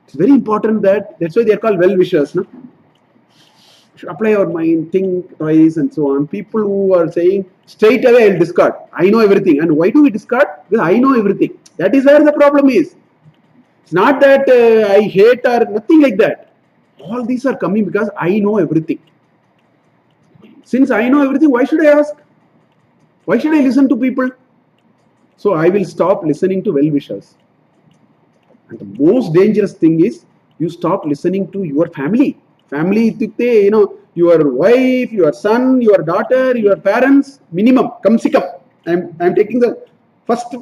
It's very important that's why they are called well-wishers. No? Should apply our mind, think twice and so on. People who are saying, straight away I will discard. I know everything. And why do we discard? Because I know everything. That is where the problem is. It's not that I hate or nothing like that. All these are coming because I know everything. Since I know everything, why should I ask? Why should I listen to people? So I will stop listening to well-wishers. And the most dangerous thing is you stop listening to your family. Family, your wife, your son, your daughter, your parents, minimum, come sick up. I am taking the first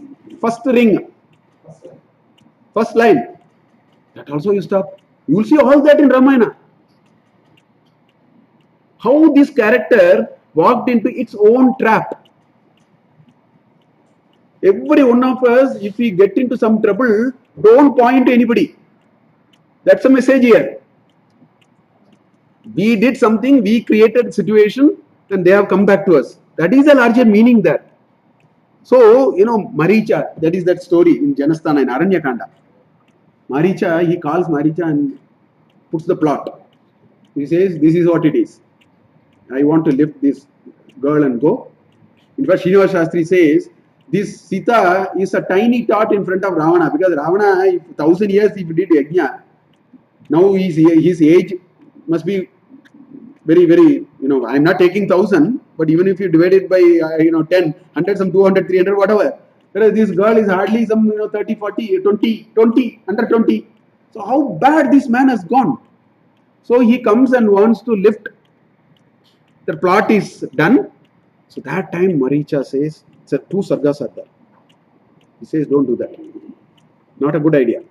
ring, first line. That also you stop. You will see all that in Ramayana. How this character walked into its own trap. Every one of us, if we get into some trouble, don't point to anybody. That's a message here. We did something, we created a situation, and they have come back to us. That is a larger meaning there. So, Maricha, that is that story in Janasthana in Aranya Kanda. Maricha, he calls Maricha and puts the plot. He says, this is what it is. I want to lift this girl and go. In fact, Srinivas Shastri says, this Sita is a tiny tot in front of Ravana, because Ravana, 1,000 years if he did yajna, now his age must be very, very, I am not taking 1,000, but even if you divide it by, 10, 100, some 200, 300, whatever. Whereas this girl is hardly some, 30, 40, 20, under 20. So how bad this man has gone. So he comes and wants to lift. The plot is done. So that time Maricha says, two sargas are there. He says, don't do that. Not a good idea.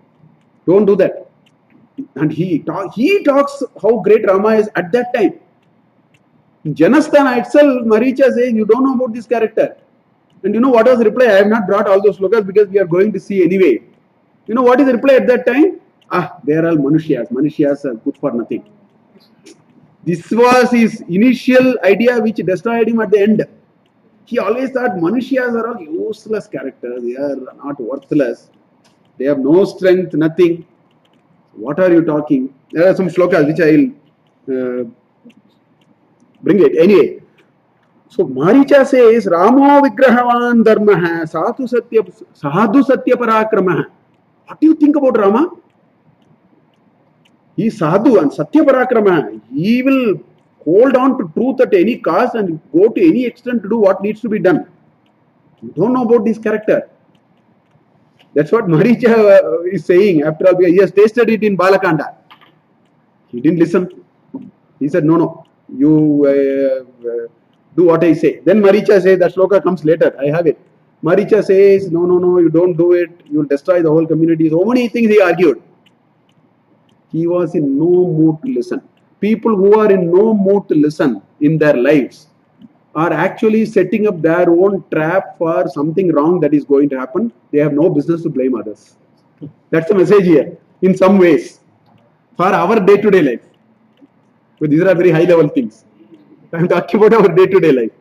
Don't do that. And he talks how great Rama is at that time. In Janasthana itself, Maricha says, you don't know about this character. And you know what was the reply? I have not brought all those Shlokas because we are going to see anyway. You know what is the reply at that time? They are all Manushiyas. Manushiyas are good for nothing. This was his initial idea which destroyed him at the end. He always thought Manushiyas are all useless characters. They are not worthless. They have no strength, nothing. What are you talking? There are some Shlokas which I will bring it. Anyway, so Maricha says, Ramo Vigrahavan Dharmaha Sadhu Satya Parakramaha. What do you think about Rama? He is sadhu and satya parakrama. He will hold on to truth at any cost and go to any extent to do what needs to be done. You don't know about this character. That's what Maricha is saying. After all, he has tasted it in Bala Kandam. He didn't listen. He said, no, you do what I say. Then Maricha says, that shloka comes later. I have it. Maricha says, no, you don't do it. You will destroy the whole community. So many things he argued. He was in no mood to listen. People who are in no mood to listen in their lives are actually setting up their own trap for something wrong that is going to happen. They have no business to blame others. That's the message here, in some ways, for our day-to-day life. But these are very high-level things. I am talking about our day-to-day life.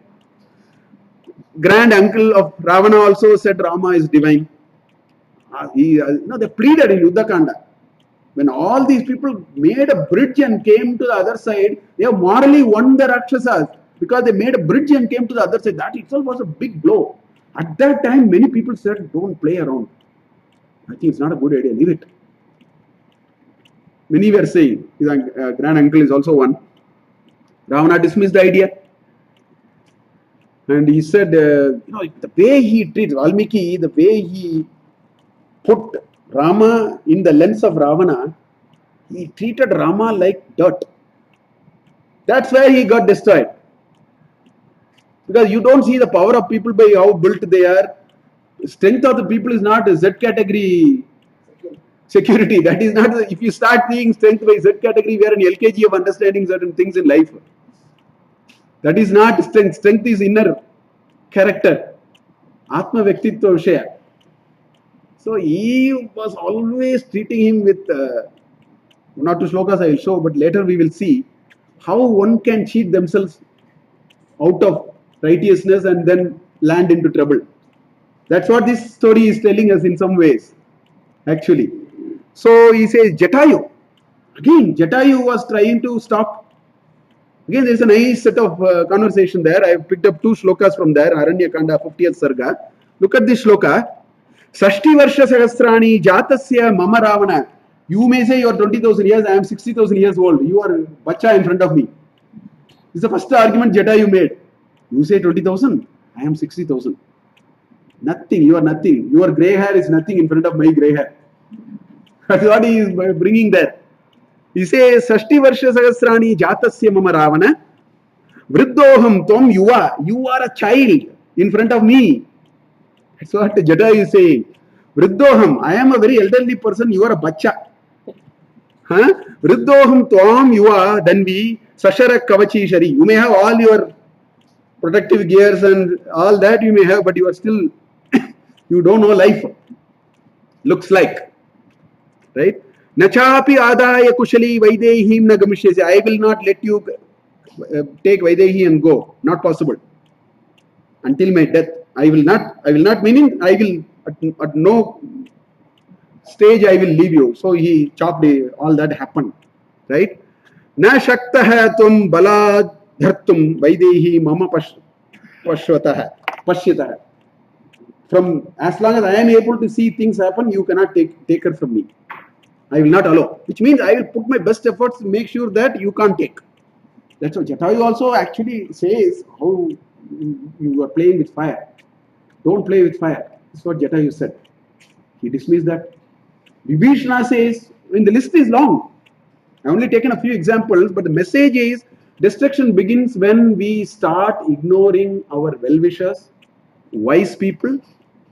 Grand uncle of Ravana also said Rama is divine. They pleaded in Yuddha Kanda. When all these people made a bridge and came to the other side, they have morally won the Rakshasas because they made a bridge and came to the other side. That itself was a big blow. At that time, many people said, don't play around. I think it's not a good idea, leave it. Many were saying, his grand uncle is also one. Ravana dismissed the idea. And he said, the way he treats Valmiki, the way he put Rama in the lens of Ravana, he treated Rama like dirt. That's where he got destroyed. Because you don't see the power of people by how built they are. Strength of the people is not a Z category security. That is not, if you start seeing strength by Z category, we are in LKG of understanding certain things in life. That is not strength. Strength is inner character. Atma Vyaktitva Vishaya. So he was always treating him with, not to Shlokas I will show, but later we will see how one can cheat themselves out of righteousness and then land into trouble. That's what this story is telling us in some ways, actually. So he says, Jatayu. Again, Jatayu was trying to stop. Again, there is a nice set of conversation there. I have picked up 2 shlokas from there, Aranya Kanda, 50th Sarga. Look at this shloka. Sashti Varsha Sahasrani Jatasya Mama Ravana. You may say you are 20,000 years, I am 60,000 years old. You are bacha in front of me. This is the first argument Jatayu made. You say 20,000, I am 60,000. Nothing, you are nothing. Your grey hair is nothing in front of my grey hair. That's what he is bringing there. He says, Sashti Varsha Sahasrani Jatasya Mama Ravana. Vriddoham Tom Yuva. You are a child in front of me. That's what Jatayu is saying. Vriddoham. I am a very elderly person. You are a bacha. Vriddoham Tom Yuva. Then we Sashara Kavachi Shari. You may have all your protective gears and all that you may have, but you are still, you don't know life. Looks like. Right? Nachapi adaya kushali vaidehim nagamishyasi. I will not let you take Vaidehi and go. Not possible. Until my death. I will not meaning I will at no stage I will leave you. So he chopped all that happened. Right? Na shaktaha tum bala dhartum Vaidehi mama pashyataha. From as long as I am able to see things happen, you cannot take her from me. I will not allow. Which means I will put my best efforts to make sure that you can't take. That's what Jatayu also actually says how you are playing with fire. Don't play with fire. That's what Jatayu said. He dismissed that. Vibhishana says, the list is long. I have only taken a few examples, but the message is destruction begins when we start ignoring our well-wishers, wise people,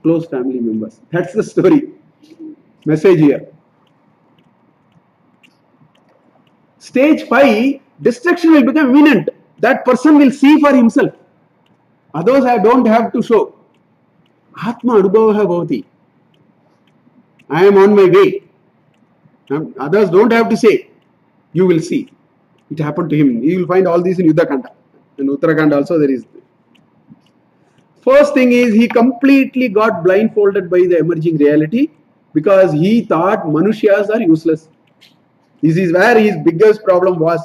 close family members. That's the story. Message here. Stage 5, destruction will become imminent. That person will see for himself. Others I don't have to show. Atma Anubhavaha Bhavati. I am on my way. Others don't have to say. You will see. It happened to him. You will find all these in Yuddha Kanda. In Uttarakhand also there is. First thing is he completely got blindfolded by the emerging reality because he thought Manushyas are useless. This is where his biggest problem was.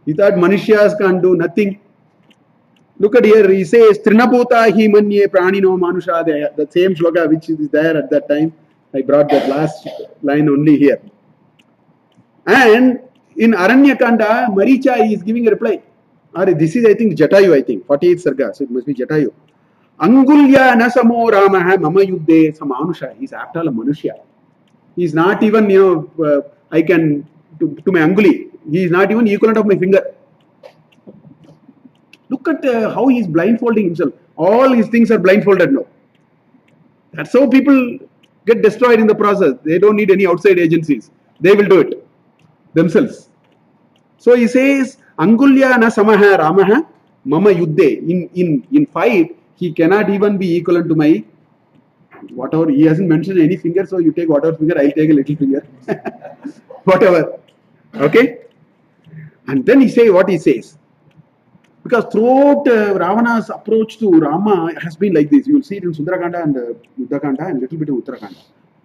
He thought Manushyas can't do nothing. Look at here, he says, Trinabhuta hi manye pranino manushadaya. The same shloka which is there at that time. I brought that last line only here. And in Aranya Kanda, Maricha is giving a reply. This is, I think, Jatayu, 48th Sarga, so it must be Jatayu. Angulya nasamo Ramaha mama yuddhe samanusha. He is after all a Manushya. He is not even, I can, to my Anguli, he is not even equivalent of my finger. Look at how he is blindfolding himself. All his things are blindfolded now. That's how people get destroyed in the process. They don't need any outside agencies. They will do it themselves. So he says, Angulya na samaha Ramaha mama yuddhe. In fight, he cannot even be equivalent to my whatever. He hasn't mentioned any finger, so you take whatever finger, I'll take a little finger. Whatever. Okay? And then he says what he says. Because throughout Ravana's approach to Rama has been like this. You will see it in Sundarakanda and Yuddhakanda and little bit in Uttarakanda.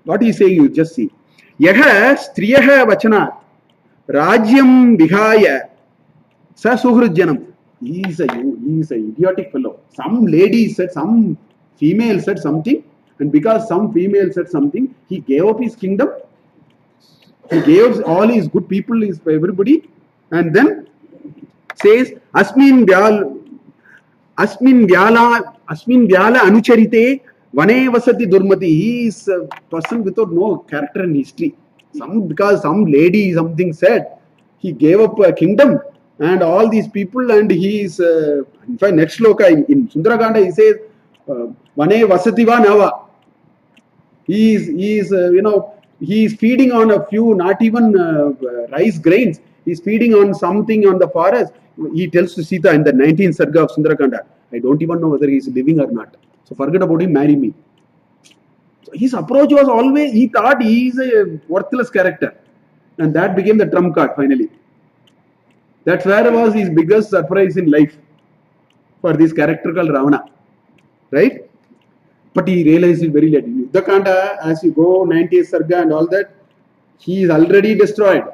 What he is saying, you just see. Yaha striyaha vachanat rajyam vihaya sa suhrujjanam. He is a idiotic fellow. Some lady said, some female said something, and because some female said something, he gave up his kingdom. He gave all his good people, his everybody, and then says asmin vyala anucharite vane vasati durmati. He is a person without no character and history. Because some lady something said, he gave up a kingdom and all these people, and he is in fact next shloka in Sundarakanda he says vane vasati va nava. He is feeding on a few, not even rice grains. He is feeding on something on the forest. He tells to Sita in the 19th Sarga of Sundarakanda, I don't even know whether he is living or not. So forget about him, marry me. So his approach was always, he thought he is a worthless character. And that became the trump card finally. That's where was his biggest surprise in life for this character called Ravana. Right? But he realized it very late. In Yuddhakanda, as you go 90th Sarga and all that, he is already destroyed.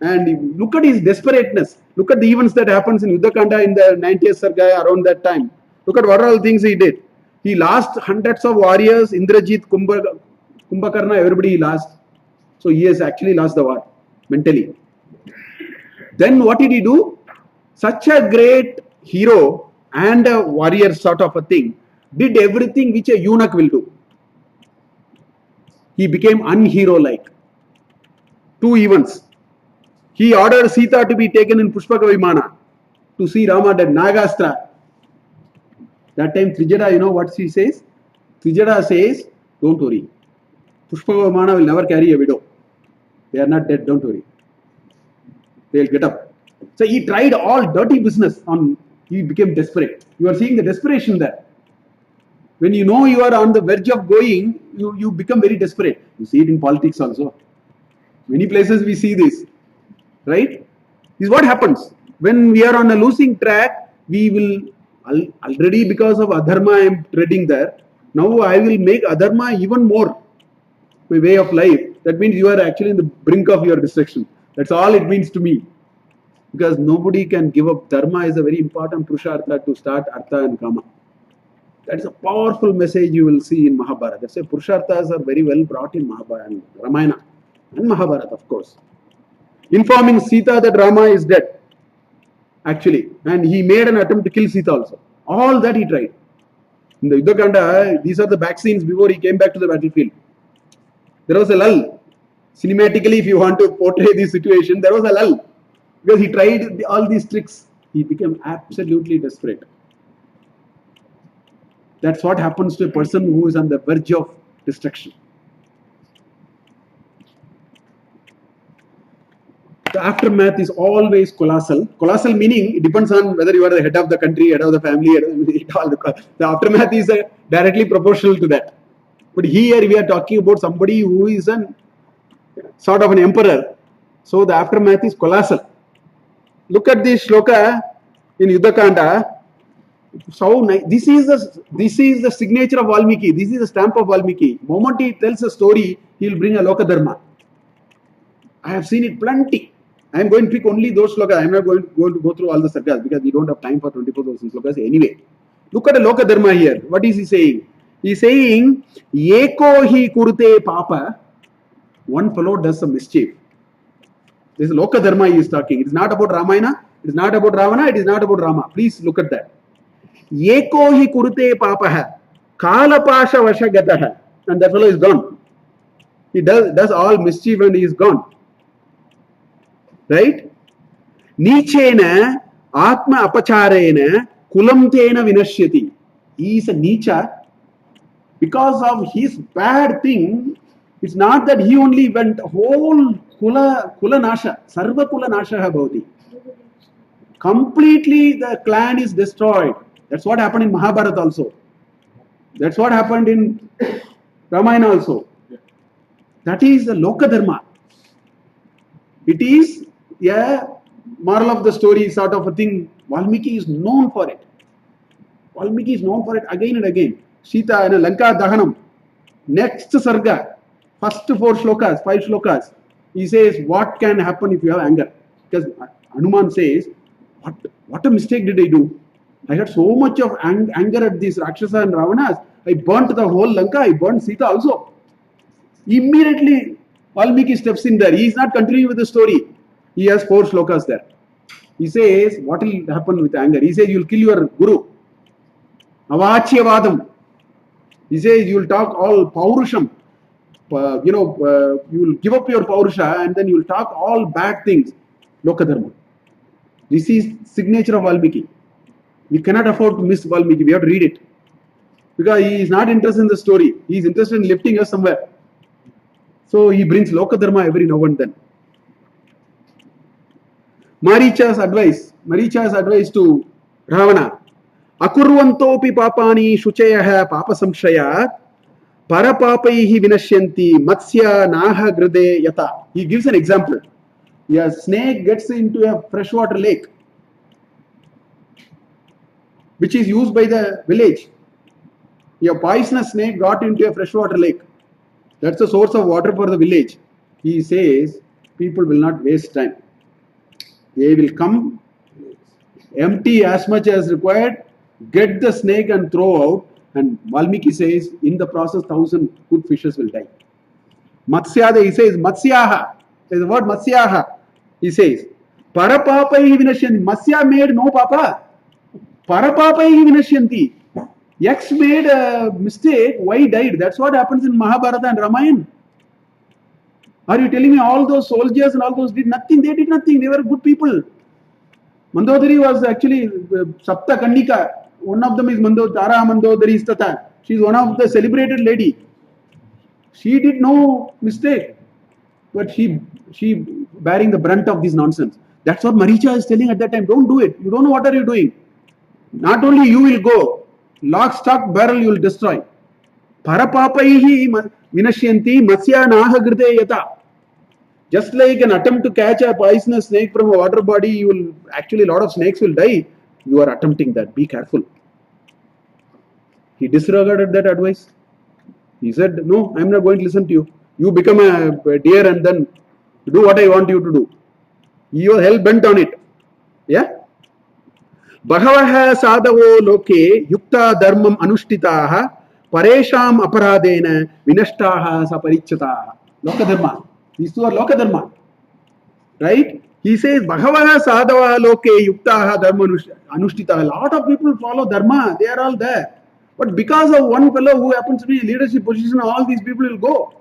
And look at his desperateness. Look at the events that happens in Yuddhakanda in the 90th Sarga around that time. Look at what all things he did. He lost hundreds of warriors, Indrajit, Kumbhakarna, everybody he lost. So he has actually lost the war, mentally. Then what did he do? Such a great hero and a warrior sort of a thing, did everything which a eunuch will do. He became unhero-like. Two events. He ordered Sita to be taken in Pushpaka Vimana to see Rama dead, Nagastra. That time Trijada, you know what she says? Trijada says, don't worry. Pushpaka Vimana will never carry a widow. They are not dead, don't worry. They will get up. So he tried all dirty business on, he became desperate. You are seeing the desperation there. When you know you are on the verge of going, you become very desperate. You see it in politics also. Many places we see this. Right? This is what happens. When we are on a losing track, we will, already because of adharma I am treading there. Now I will make adharma even more my way of life. That means you are actually in the brink of your destruction. That's all it means to me. Because nobody can give up. Dharma is a very important purushartha to start artha and kama. That is a powerful message you will see in Mahabharata. That's why purusharthas are very well brought in Mahabharata and Ramayana and Mahabharata, of course. Informing Sita that Rama is dead, actually. And he made an attempt to kill Sita also. All that he tried. In the Yuddhakanda, these are the back scenes before he came back to the battlefield. There was a lull. Cinematically, if you want to portray this situation, there was a lull. Because he tried all these tricks. He became absolutely desperate. That's what happens to a person who is on the verge of destruction. The aftermath is always colossal. Colossal meaning, it depends on whether you are the head of the country, head of the family. The aftermath is directly proportional to that. But here we are talking about somebody who is a sort of an emperor. So the aftermath is colossal. Look at this shloka in Yuddhakanda. So nice. This is the signature of Valmiki. This is the stamp of Valmiki. The moment he tells a story, he will bring a Loka Dharma. I have seen it plenty. I am going to pick only those shlokas. I am not going to go through all the sargas because we don't have time for 24,000 shlokas anyway. Look at the Loka Dharma here. What is he saying? He is saying, Eko hi kurute papa. One fellow does some mischief. This is Loka Dharma he is talking. It is not about Ramayana. It is not about Ravana. It is not about Rama. Please look at that. Eko hi kurute papaha. Kalapasha vashagataha. And that fellow is gone. He does all mischief and he is gone. Right? Nichena atma apacharena kulamtena vinashyati. He is a Nicha. Because of his bad thing, it's not that he only went whole kula nasha, sarva kula nasha bhavati. Completely the clan is destroyed. That's what happened in Mahabharata also. That's what happened in Ramayana also. That is the Loka Dharma. It is a moral of the story sort of a thing Valmiki is known for it. Valmiki is known for it again and again. Sita and Lanka Dahanam. Next Sarga, first 4 shlokas, 5 shlokas, he says, what can happen if you have anger? Because Hanuman says, what a mistake did I do? I had so much of anger at these Rakshasa and Ravanas. I burnt the whole Lanka, I burnt Sita also. Immediately, Valmiki steps in there. He is not continuing with the story. He has 4 shlokas there. He says, what will happen with anger? He says, you will kill your guru. Avachyavadam. He says, you will talk all paurusham. You will give up your paurusha and then you will talk all bad things. Lokadharma. This is signature of Valmiki. We cannot afford to miss Valmiki. We have to read it. Because he is not interested in the story. He is interested in lifting us somewhere. So he brings Lokadharma every now and then. Maricha's advice to Ravana. Akurvantopi papani shuchayaha papasamshayat parapapaihi vinashyanti matsya naha grade yata. He gives an example. A snake gets into a freshwater lake, which is used by the village. A poisonous snake got into a freshwater lake. That's the source of water for the village. He says, people will not waste time. They will come, empty as much as required, get the snake and throw out. And Valmiki says, in the process, 1,000 good fishes will die. Matsyada, he says, Matsyaha. There's the word Matsyaha. He says, Parapapaihi vinashyanti. Matsya made no papa. Parapapaihi vinashyanti. X made a mistake, Y died. That's what happens in Mahabharata and Ramayana. Are you telling me all those soldiers and all those did nothing? They did nothing. They were good people. Mandodari was actually Sapta Kannika. One of them is Tara Mandodari Stata. She is one of the celebrated lady. She did no mistake. But she bearing the brunt of this nonsense. That's what Maricha is telling at that time. Don't do it. You don't know what are you doing. Not only you will go, lock, stock, barrel you will destroy. Parapapaihi vinashyanti matsya naha gride yata. Just like an attempt to catch a poisonous snake from a water body, a lot of snakes will die. You are attempting that. Be careful. He disregarded that advice. He said, no, I am not going to listen to you. You become a deer and then do what I want you to do. You are hell bent on it. Yeah? Bhagavaha sadavo loke yukta dharmam anushtitaha paresham aparadena vinashtaha saparichataha. Lokadharma. These two are Lokadharma. Right? He says, Bhagavaha sadava loke yuktaha dharma anushtitaha. A lot of people follow dharma. They are all there. But because of one fellow who happens to be in leadership position, all these people will go.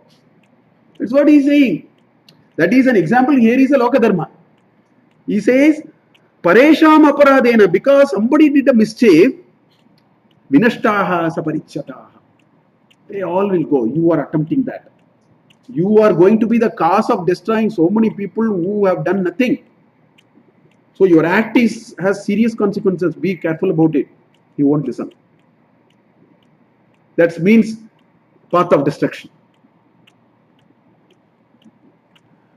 That's what he is saying. That is an example. Here is a Lokadharma. He says, Paresham aparadena, because somebody did a mischief, vinashtaha saparichataha. They all will go. You are attempting that. You are going to be the cause of destroying so many people who have done nothing. So your act has serious consequences. Be careful about it. He won't listen. That means path of destruction.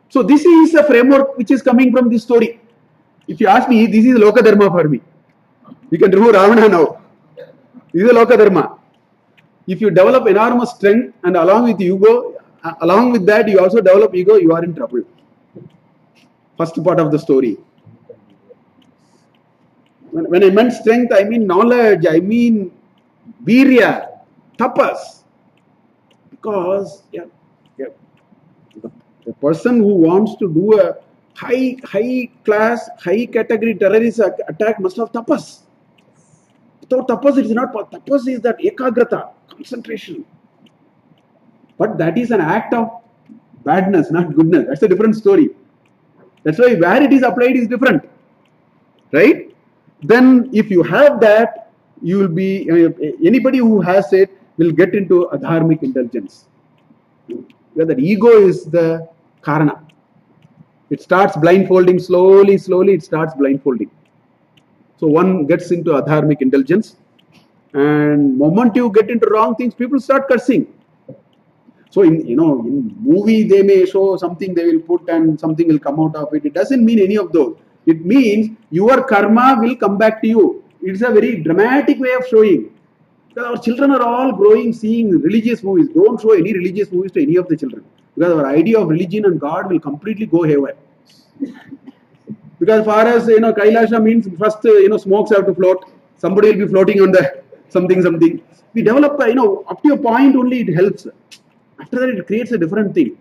So this is a framework which is coming from this story. If you ask me, this is Lokadharma for me. You can remove Ravana now. This is Lokadharma. If you develop enormous strength and along with that you also develop ego, you are in trouble. First part of the story. When I meant strength, I mean knowledge, I mean virya, tapas. Because the person who wants to do a high class, high category terrorist attack must have tapas. Without tapas, it is not. Tapas is that ekagrata, concentration. But that is an act of badness, not goodness. That's a different story. That's why where it is applied is different. Right? Then if you have that, you will be, anybody who has it will get into adharmic indulgence. Where the ego is the karana. It starts blindfolding, slowly it starts blindfolding. So one gets into adharmic indulgence, and moment you get into wrong things, people start cursing. So in movie they may show something they will put and something will come out of it. It doesn't mean any of those. It means your karma will come back to you. It's a very dramatic way of showing. Because our children are all growing, seeing religious movies. Don't show any religious movies to any of the children. Because our idea of religion and God will completely go haywire. Because for us, Kailasha means first, smokes have to float. Somebody will be floating on the something. We develop, up to a point only it helps. After that, it creates a different thing.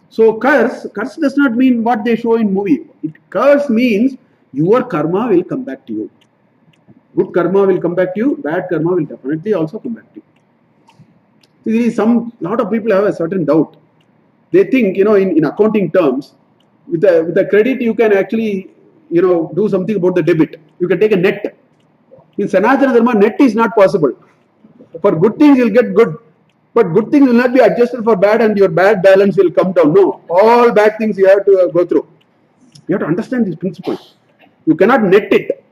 So curse does not mean what they show in movie. Curse means your karma will come back to you. Good karma will come back to you. Bad karma will definitely also come back to you. See, lot of people have a certain doubt. They think, in accounting terms, with a credit you can actually, do something about the debit. You can take a net. In Sanatana Dharma, net is not possible. For good things you'll get good, but good things will not be adjusted for bad, and your bad balance will come down. No, all bad things you have to go through. You have to understand these principles. You cannot net it.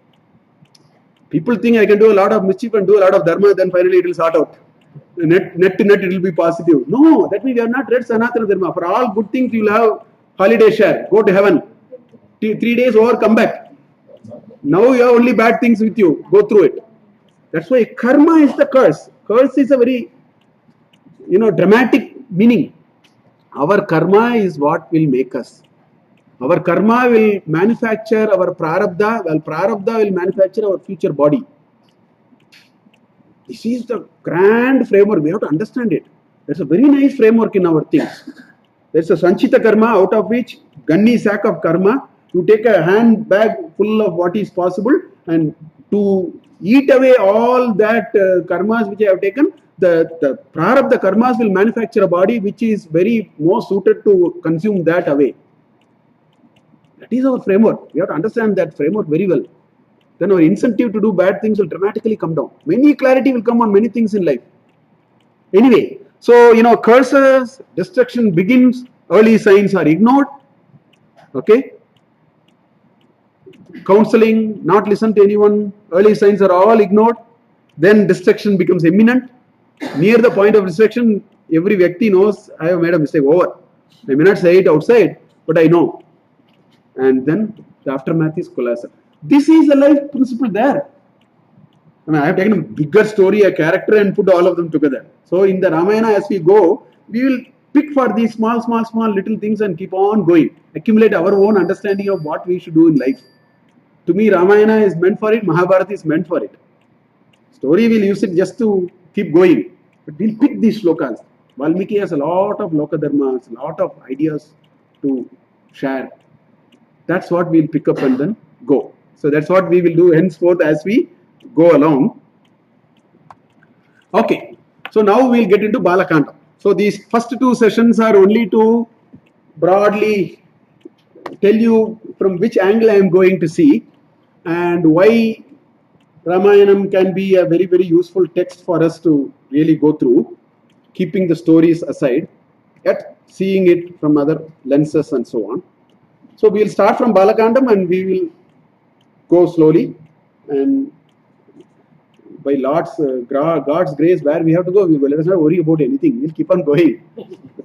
People think I can do a lot of mischief and do a lot of dharma, then finally it will sort out. Net to net it will be positive. No, that means you have not read Sanatana Dharma. For all good things you will have holiday share, go to heaven. 3 days over, come back. Now you have only bad things with you, go through it. That's why karma is the curse. Curse is a very, dramatic meaning. Our karma is what will make us. Our karma will manufacture our prarabdha, while prarabdha will manufacture our future body. This is the grand framework. We have to understand it. There's a very nice framework in our things. There's a sanchita karma, out of which gunny sack of karma. You take a handbag full of what is possible, and to eat away all that karmas which I have taken, the prarabdha karmas will manufacture a body which is very more suited to consume that away. That is our framework. We have to understand that framework very well. Then our incentive to do bad things will dramatically come down. Many clarity will come on many things in life. Anyway, so curses, destruction begins, early signs are ignored. Okay? Counseling, not listen to anyone, early signs are all ignored. Then destruction becomes imminent. Near the point of destruction, every Vyakti knows I have made a mistake. Over. I may not say it outside, but I know. And then the aftermath is colossal. This is the life principle there. I have taken a bigger story, a character, and put all of them together. So in the Ramayana, as we go, we will pick for these small little things and keep on going. Accumulate our own understanding of what we should do in life. To me, Ramayana is meant for it, Mahabharata is meant for it. Story will use it just to keep going. But we'll pick these shlokas. Valmiki has a lot of loka dharmas, a lot of ideas to share. That's what we'll pick up and then go. So that's what we will do henceforth as we go along. Okay. So now we'll get into Bala Kandam. So these first 2 sessions are only to broadly tell you from which angle I am going to see and why Ramayanam can be a very, very useful text for us to really go through, keeping the stories aside, yet seeing it from other lenses and so on. So we will start from Bala Kandam and we will go slowly, and by God's grace, where we have to go, we will let us not worry about anything. We'll keep on going.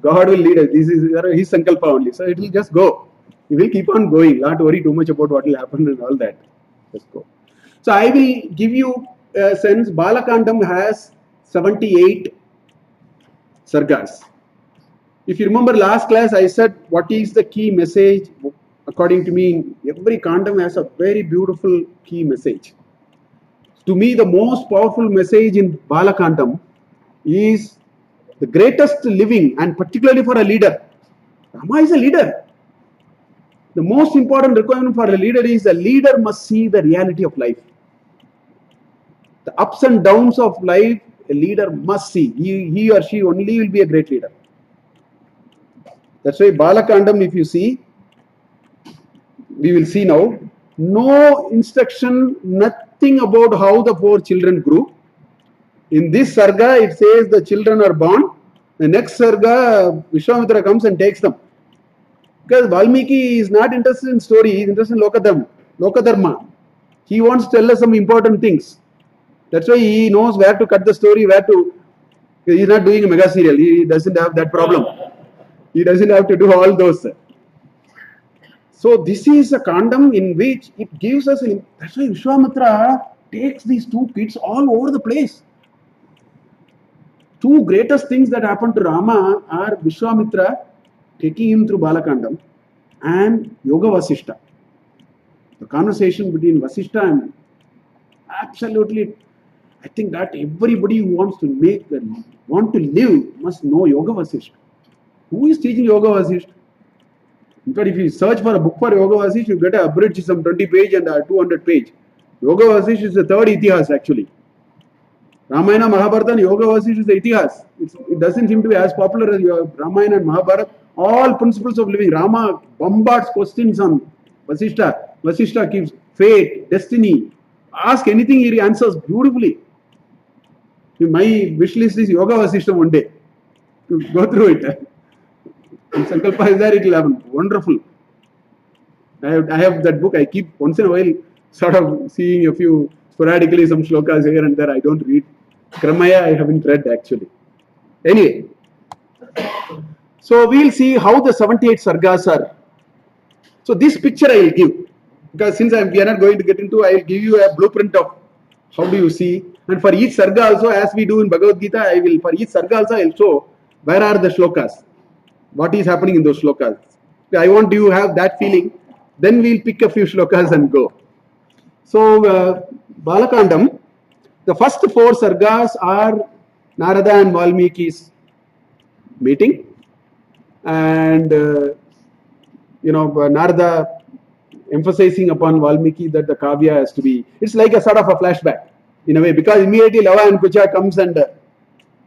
God will lead us. This is His sankalpa only. So it will just go. We will keep on going. Not worry too much about what will happen and all that. Let's go. So I will give you a sense. Bala Kandam has 78 sargas. If you remember last class, I said what is the key message. According to me, every Kandam has a very beautiful key message. To me, the most powerful message in Bala Kandam is the greatest living, and particularly for a leader. Rama is a leader. The most important requirement for a leader is the leader must see the reality of life. The ups and downs of life, a leader must see. He or she only will be a great leader. That's why Bala Kandam, if you see, we will see now, no instruction, nothing about how the 4 children grew. In this sarga, it says the children are born. The next sarga, Vishwamitra comes and takes them. Because Valmiki is not interested in story, he is interested in Loka Dharma. He wants to tell us some important things. That's why he knows where to cut the story, he is not doing a mega serial, he doesn't have that problem. He doesn't have to do all those. So this is a Kandam in which it gives us, that's why Vishwamitra takes these two kids all over the place. Two greatest things that happened to Rama are Vishwamitra taking him through Bala Kandam and Yoga Vasishta. The conversation between Vasishta and absolutely, I think that everybody who wants to want to live must know Yoga Vasishta. Who is teaching Yoga Vasishta? In fact, if you search for a book for Yoga Vasishta, you get a abridged some 20 page and a 200 page. Yoga Vasishta is the third Itihasa actually. Ramayana, Mahabharata and Yoga Vasishta is the Itihasa. It doesn't seem to be as popular as Ramayana and Mahabharata. All principles of living. Rama bombards questions on Vasishta. Vasishta gives fate, destiny. Ask anything, he answers beautifully. My wish list is Yoga Vasishta one day. To go through it. If Sankalpa is there, it will happen. Wonderful. I have that book. I keep once in a while sort of seeing a few sporadically some shlokas here and there. I don't read. Kramaya I haven't read actually. Anyway. So we'll see how the 78 sargas are. So this picture I will give. Because since we are not going to get into, I will give you a blueprint of how do you see. And for each sarga also, as we do in Bhagavad Gita, for each sarga also I will show where are the shlokas. What is happening in those shlokas. I want you to have that feeling. Then we'll pick a few shlokas and go. So, Bala Kandam, the first four sargas are Narada and Valmiki's meeting. And, Narada emphasizing upon Valmiki that the Kavya has to be, it's like a sort of a flashback in a way, because immediately Lava and Kucha comes and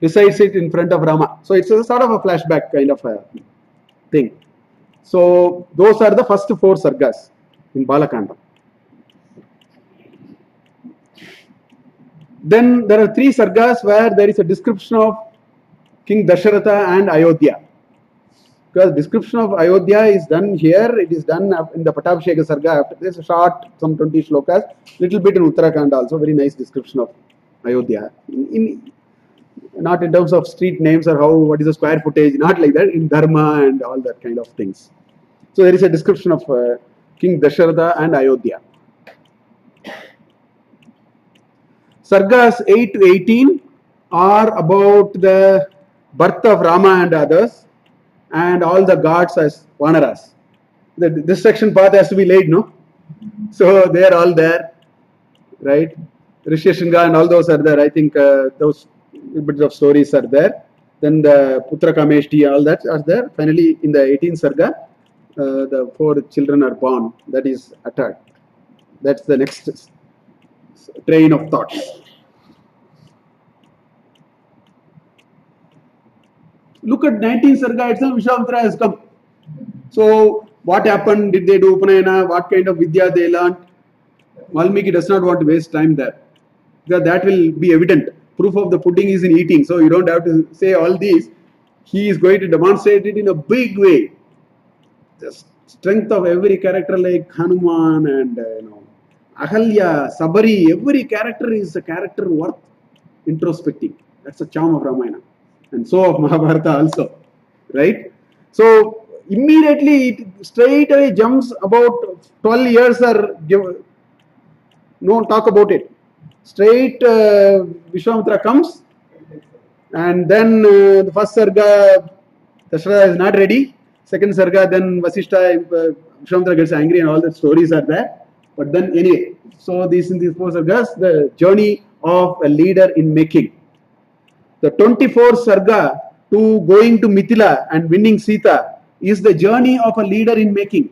recites it in front of Rama. So it's a sort of a flashback kind of a thing. So those are the first four sargas in Bala Kandam. Then there are three sargas where there is a description of King Dasharatha and Ayodhya. Because description of Ayodhya is done here, it is done in the Patabhisheka Sarga. After this, short, some 20 shlokas, little bit in Uttarakhand also, very nice description of Ayodhya. Not in terms of street names or what is the square footage, not like that, in Dharma and all that kind of things. So there is a description of King Dasharatha and Ayodhya. Sargas 8 to 18 are about the birth of Rama and others, and all the gods as Vanaras. The destruction path has to be laid, no? So they are all there, right? Rishishringa and all those are there. I think those bits of stories are there. Then the Putra Kameshti, all that are there. Finally, in the 18th Sarga, the four children are born. That is attacked. That's the next train of thoughts. Look at 19th Sarga itself, Vishwamitra has come. So, what happened? Did they do Upanayana? What kind of Vidya they learned? Valmiki does not want to waste time there. Because that will be evident. Proof of the pudding is in eating. So, you don't have to say all these. He is going to demonstrate it in a big way. The strength of every character like Hanuman and Ahalya, Sabari, every character is a character worth introspecting. That's the charm of Ramayana. And so of Mahabharata also. Right? So, immediately it straight away jumps about 12 years or no talk about it. Straight Vishwamitra comes and then the first Sarga Dasharatha is not ready. Second Sarga, then Vasishta, Vishwamitra gets angry and all the stories are there. But then anyway, so in these four Sargas, the journey of a leader in making. The 24th Sarga to going to Mithila and winning Sita is the journey of a leader in making.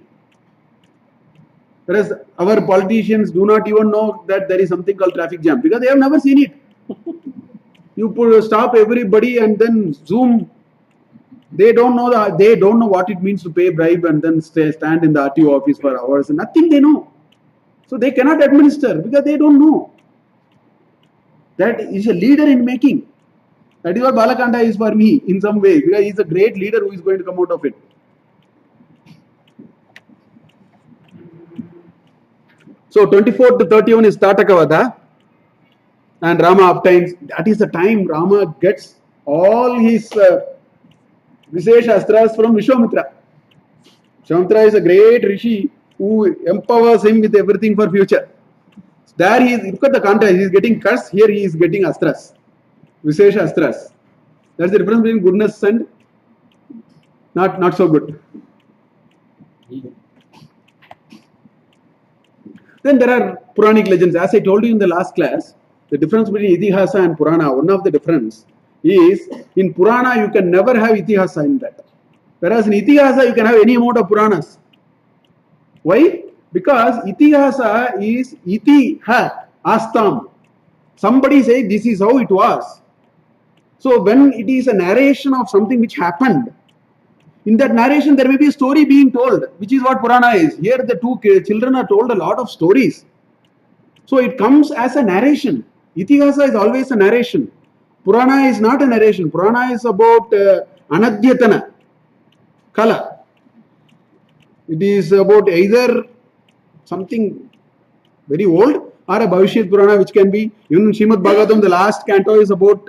Whereas our politicians do not even know that there is something called traffic jam because they have never seen it. You stop everybody and then zoom. They don't know what it means to pay bribe and then stand in the RTO office for hours. Nothing they know. So they cannot administer because they don't know. That is a leader in making. That is what Bala Kanda is for me in some way because he is a great leader who is going to come out of it. So 24 to 31 is Tatakavada and Rama obtains. That is the time Rama gets all his Vishesh Astras from Vishwamitra. Vishwamitra is a great rishi who empowers him with everything for future. There he is, look at the contrast, he is getting curse, here he is getting astras. Vishesha astras. That's the difference between goodness and not so good. Then there are Puranic legends. As I told you in the last class, the difference between Itihasa and Purana, one of the difference is in Purana you can never have Itihasa in that. Whereas in Itihasa you can have any amount of Puranas. Why? Because Itihasa is Itiha, Astam. Somebody says this is how it was. So when it is a narration of something which happened, in that narration there may be a story being told, which is what Purana is. Here the two children are told a lot of stories. So it comes as a narration. Itihasa is always a narration. Purana is not a narration. Purana is about Anadhyatana, Kala. It is about either something very old or a Bhavishyat Purana, which can be, even in Srimad Bhagavatam, the last canto is about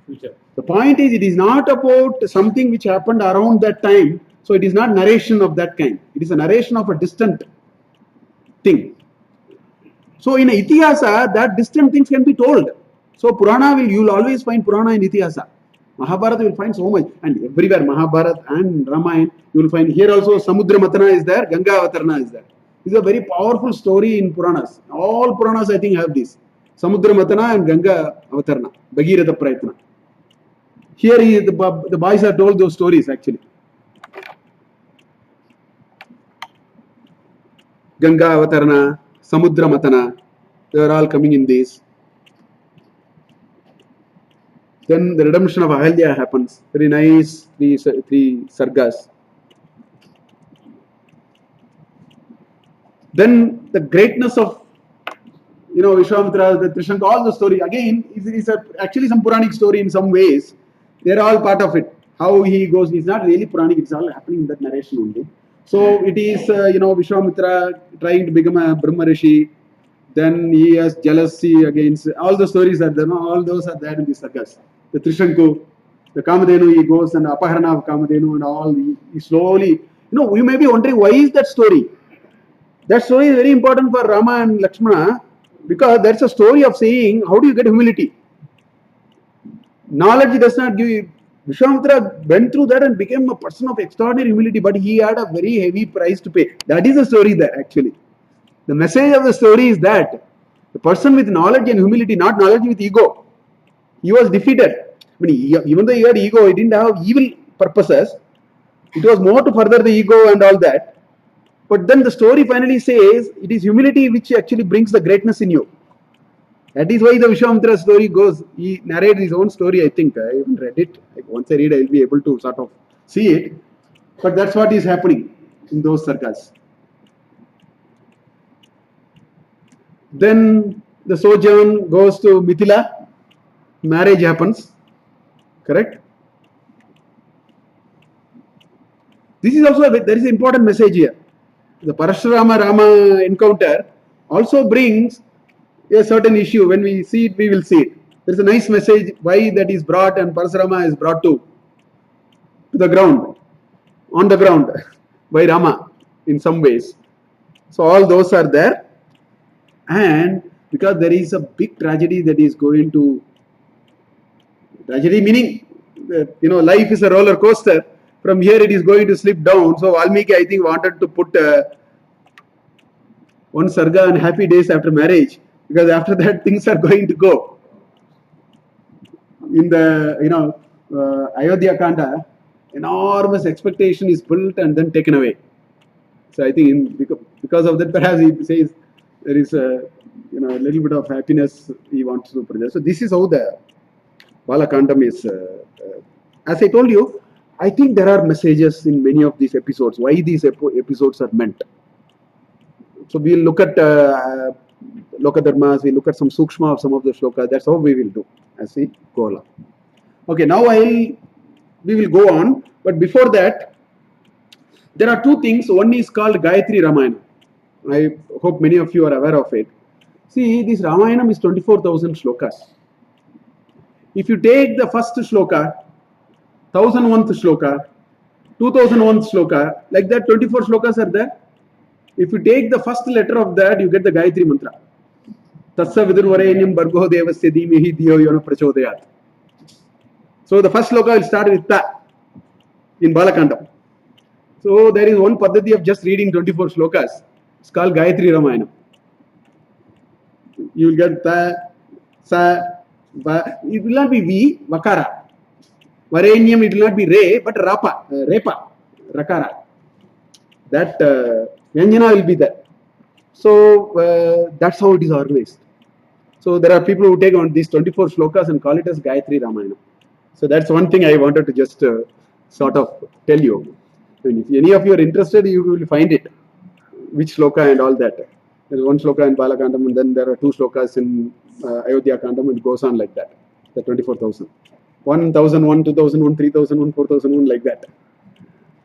future. The point is, it is not about something which happened around that time, so it is not narration of that kind. It is a narration of a distant thing. So in Itihasa, that distant things can be told. So Purana you will always find Purana in Itihasa. Mahabharata you will find so much, and everywhere Mahabharata and Ramayana you will find. Here also Samudra Matana is there, Ganga Avatarana is there. This is a very powerful story in Puranas. All Puranas I think have this. Samudra Matana and Ganga Avatarana, Bhagirata Prayatna. Here the boys are told those stories actually. Ganga Avatarana, Samudra Matana, they are all coming in this. Then the redemption of Ahalya happens. Very nice, three sargas. Then the greatness of Vishwamitra, the Trishanka, all the story again is actually some Puranic story in some ways. They are all part of it. How he goes, it's not really Puranic, it's all happening in that narration only. So it is, Vishwamitra trying to become a Brahma Rishi. Then he has jealousy against, all the stories are there, all those are there in the sagas. The Trishanku, the Kamadhenu, he goes and Apaharana of Kamadhenu and all, he slowly, you may be wondering why is that story? That story is very important for Rama and Lakshmana because that's a story of saying, how do you get humility? Knowledge does not give you. Vishwamitra went through that and became a person of extraordinary humility, but he had a very heavy price to pay. That is the story there actually. The message of the story is that the person with knowledge and humility, not knowledge with ego, he was defeated. Even though he had ego, he didn't have evil purposes. It was more to further the ego and all that. But then the story finally says, it is humility which actually brings the greatness in you. That is why the Vishwamitra story goes. He narrates his own story, I think. I haven't read it. Once I read, I will be able to sort of see it. But that's what is happening in those sargas. Then the sojourn goes to Mithila. Marriage happens. Correct? This is also, there is an important message here. The Parashurama-Rama encounter also brings a certain issue. When we see it, we will see it. There is a nice message why that is brought and Parashurama is brought to the ground, on the ground by Rama in some ways. So all those are there. And because there is a big tragedy that is going to, tragedy meaning that, life is a roller coaster. From here it is going to slip down. So Valmiki, I think, wanted to put one sarga on happy days after marriage, because after that things are going to go. In the Ayodhya Kanda, enormous expectation is built and then taken away. So I think because of that, perhaps he says there is a little bit of happiness he wants to present. So this is how the Bala Kandam is. As I told you, I think there are messages in many of these episodes, why these episodes are meant. So we will look at Lokadharmas, we look at some Sukshma of some of the Shlokas. That's how we will do as we go along. Okay, now we will go on. But before that, there are two things. One is called Gayatri Ramayana. I hope many of you are aware of it. See, this Ramayana is 24,000 Shlokas. If you take the first Shloka, 1001th Shloka, 2001 shloka. Like that, 24 shlokas are there. If you take the first letter of that, you get the Gayatri mantra. Tatsa vidurvarenyam bargo devasya dhimahi dhiyo yona prachodayat. So the first shloka will start with ta in Bala Kandam. So there is one paddhati of just reading 24 shlokas. It's called Gayatri Ramayanam. You will get ta, sa, va. It will not be V, vakara. Varenyam, it will not be re, but rapa, repa, rakara. That Vyanjana will be there. So that's how it is organized. So there are people who take on these 24 shlokas and call it as Gayatri Ramayana. So that's one thing I wanted to just sort of tell you. And if any of you are interested, you will find it. Which shloka and all that. There is one shloka in Bala Kandam, and then there are 2 shlokas in Ayodhya Kandam, and it goes on like that. The 24,000. 1,001, 2,001, 3,001, 4,001, like that.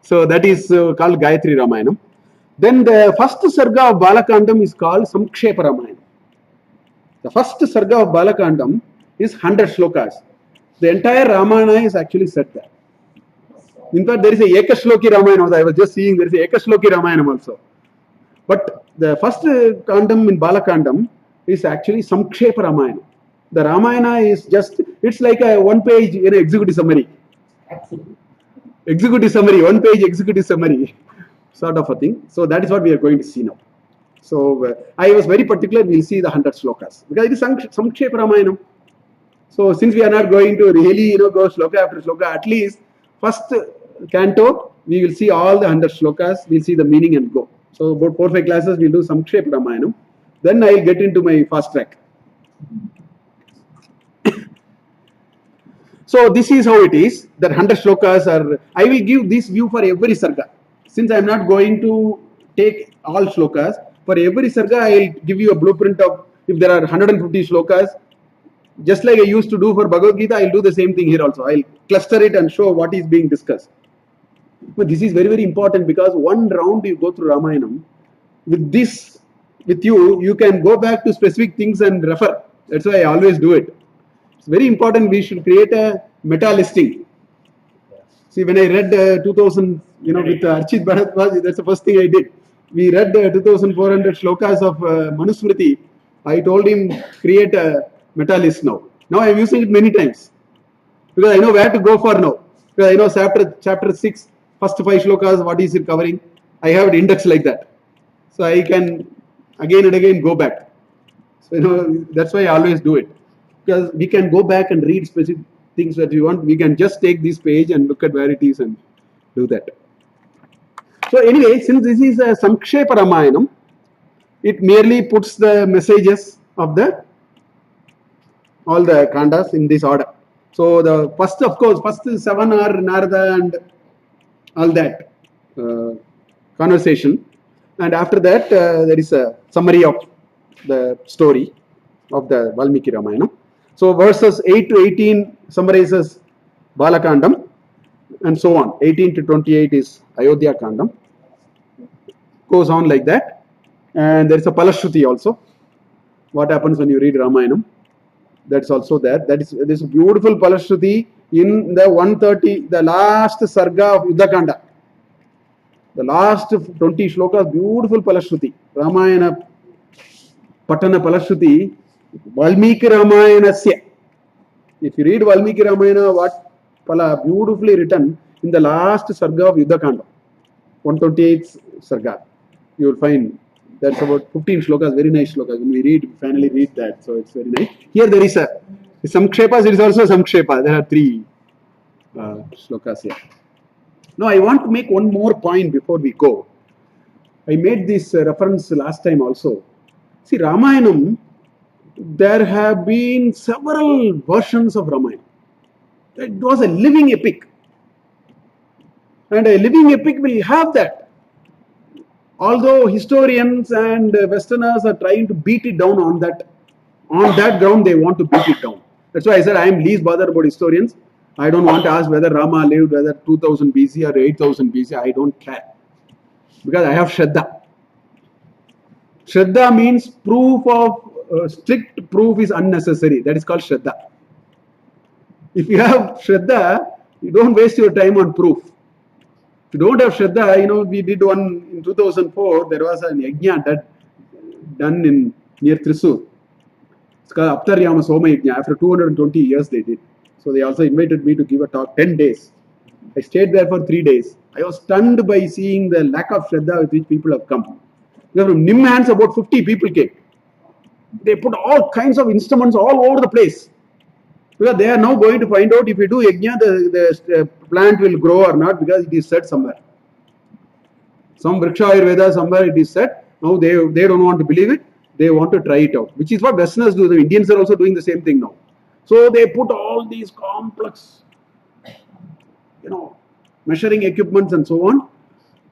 So that is called Gayatri Ramayanam. Then the first sarga of Bala Kandam is called Samkshepa Ramayana. The first sarga of Bala Kandam is 100 shlokas. The entire Ramayana is actually set there. In fact, there is a Ekashloki Ramayana. I was just seeing there is a Ekashloki Ramayana also. But the first Kandam in Bala Kandam is actually Samkshepa Ramayana. The Ramayana is just, it's like a 1-page executive summary. Executive summary, 1-page executive summary, sort of a thing. So that is what we are going to see now. So I was very particular, we'll see the 100 shlokas. Because it is Samkshepa Ramayana. So since we are not going to really go shloka after shloka, at least first canto, we will see all the 100 shlokas, we'll see the meaning and go. So about 4-5 classes, we'll do Samkshepa Ramayana. Then I'll get into my fast track. So this is how it is. That 100 shlokas are. I will give this view for every sarga. Since I am not going to take all shlokas, for every sarga I will give you a blueprint of, if there are 150 shlokas, just like I used to do for Bhagavad Gita, I will do the same thing here also. I will cluster it and show what is being discussed. But this is very, very important, because one round you go through Ramayana. With this, with you, you can go back to specific things and refer. That's why I always do it. It's very important. We should create a meta listing. See, when I read 2000, with Archit Bharadwaj, that's the first thing I did. We read 2400 shlokas of Manusmriti. I told him, create a meta list now. Now I am using it many times, because I know where to go for now. Because I know chapter 6, first 5 shlokas, what is it covering. I have it indexed like that. So I can again and again go back. So that's why I always do it. Because we can go back and read specific things that we want. We can just take this page and look at where it is and do that. So anyway, since this is a Samkshepa Ramayanam, it merely puts the messages of all the Kandas in this order. So the first, of course, first 7 are Narada and all that conversation. And after that, there is a summary of the story of the Valmiki Ramayanam. So verses 8 to 18 summarizes Bala Kandam, and so on. 18 to 28 is Ayodhya Kandam. Goes on like that. And there is a Palashruti also. What happens when you read Ramayanam? That's also there. That is this beautiful Palashruti in the 130, the last sarga of Yuddha Kanda. The last 20 shlokas, beautiful Palashruti. Ramayana Patana Palashruti, Valmiki Ramayanasya. If you read Valmiki Ramayana, what Pala, beautifully written in the last sarga of Yuddha Kanda, 128th sarga. You will find that's about 15 shlokas, very nice shlokas. When we finally read that, so it's very nice. Here there is a Samkshepas, there is also Samkshepa. There are 3 shlokas here. Now I want to make one more point before we go. I made this reference last time also. See, Ramayanam, there have been several versions of Ramayana. It was a living epic. And a living epic will have that. Although historians and Westerners are trying to beat it down on that ground, they want to beat it down. That's why I said I am least bothered about historians. I don't want to ask whether Rama lived whether 2000 BC or 8000 BC. I don't care. Because I have Shraddha. Shraddha means proof of, strict proof is unnecessary. That is called Shraddha. If you have Shraddha, you don't waste your time on proof. you don't have Shraddha, we did one in 2004, there was an yajna done in near Thrissur. It's called Aptaryama Soma Yajna. After 220 years they did. So they also invited me to give a talk 10 days. I stayed there for 3 days. I was stunned by seeing the lack of Shraddha with which people have come. From Nimhans, about 50 people came. They put all kinds of instruments all over the place. Because they are now going to find out if you do yajna, the plant will grow or not, because it is said somewhere. Some Vriksha Ayurveda, somewhere it is said. Now they don't want to believe it. They want to try it out, which is what Westerners do. The Indians are also doing the same thing now. So they put all these complex, measuring equipments and so on.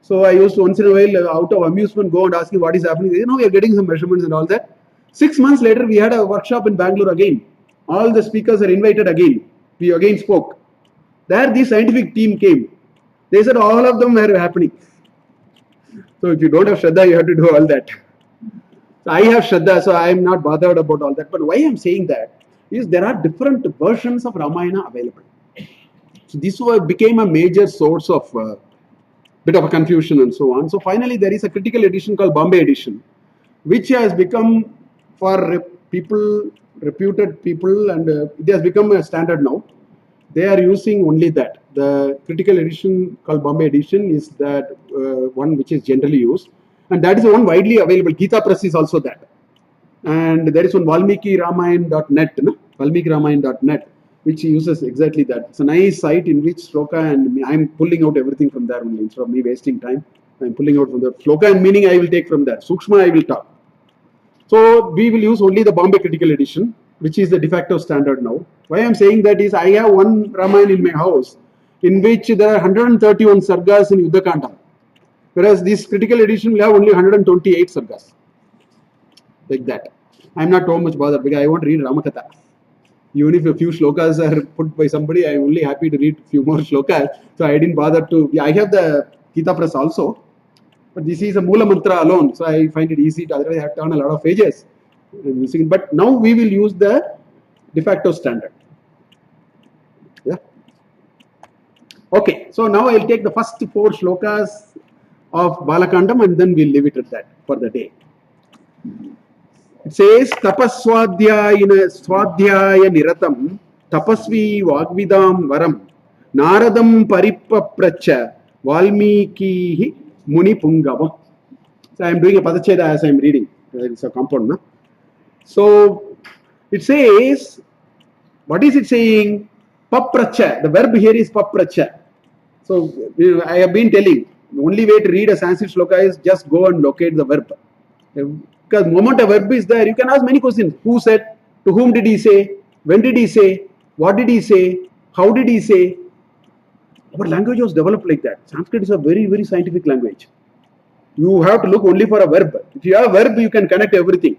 So I used to once in a while, out of amusement, go and ask him what is happening. We are getting some measurements and all that. 6 months later, we had a workshop in Bangalore again. All the speakers are invited again. We again spoke. There the scientific team came. They said all of them were happening. So if you don't have Shraddha, you have to do all that. So I have Shraddha, so I am not bothered about all that. But why I am saying that is there are different versions of Ramayana available. So this became a major source of bit of a confusion and so on. So finally there is a critical edition called Bombay edition, which has become for people, reputed people, and it has become a standard now. They are using only that. The critical edition called Bombay edition is that one which is generally used. And that is the one widely available. Gita Press is also that. And there is one Valmiki Ramayanam.net, Valmiki Ramayanam.net, which uses exactly that. It's a nice site in which Shloka and I'm pulling out everything from there only. Instead of me wasting time, I'm pulling out from the Shloka and meaning I will take from there. Sukshma I will talk. So we will use only the Bombay critical edition, which is the de facto standard now. Why I'm saying that is I have one Ramayana in my house in which there are 131 sargas in Yuddha Kanda. Whereas this critical edition will have only 128 sargas. Like that. I'm not too much bothered because I want to read Ramakatha. Even if a few shlokas are put by somebody, I'm only happy to read a few more shlokas. So I didn't bother to. I have the Gita Press also. But this is a Mula Mantra alone. So I find it easy to, otherwise I have to turn a lot of pages. But now we will use the de facto standard. Yeah. Okay. So now I'll take the first 4 shlokas of Bala Kandam and then we'll leave it at that for the day. It says, Tapaswadhyaya niratam, tapasvi vagvidam varam, naradam paripapracha, Valmiki Muni Pungavam. So I am doing a Padacheda as I am reading. It's a compound. No? So it says, what is it saying? Papracha. The verb here is papracha. So I have been telling, the only way to read a Sanskrit shloka is just go and locate the verb. Because the moment a verb is there, you can ask many questions. Who said? To whom did he say? When did he say? What did he say? How did he say? Our language was developed like that. Sanskrit is a very, very scientific language. You have to look only for a verb. If you have a verb, you can connect everything.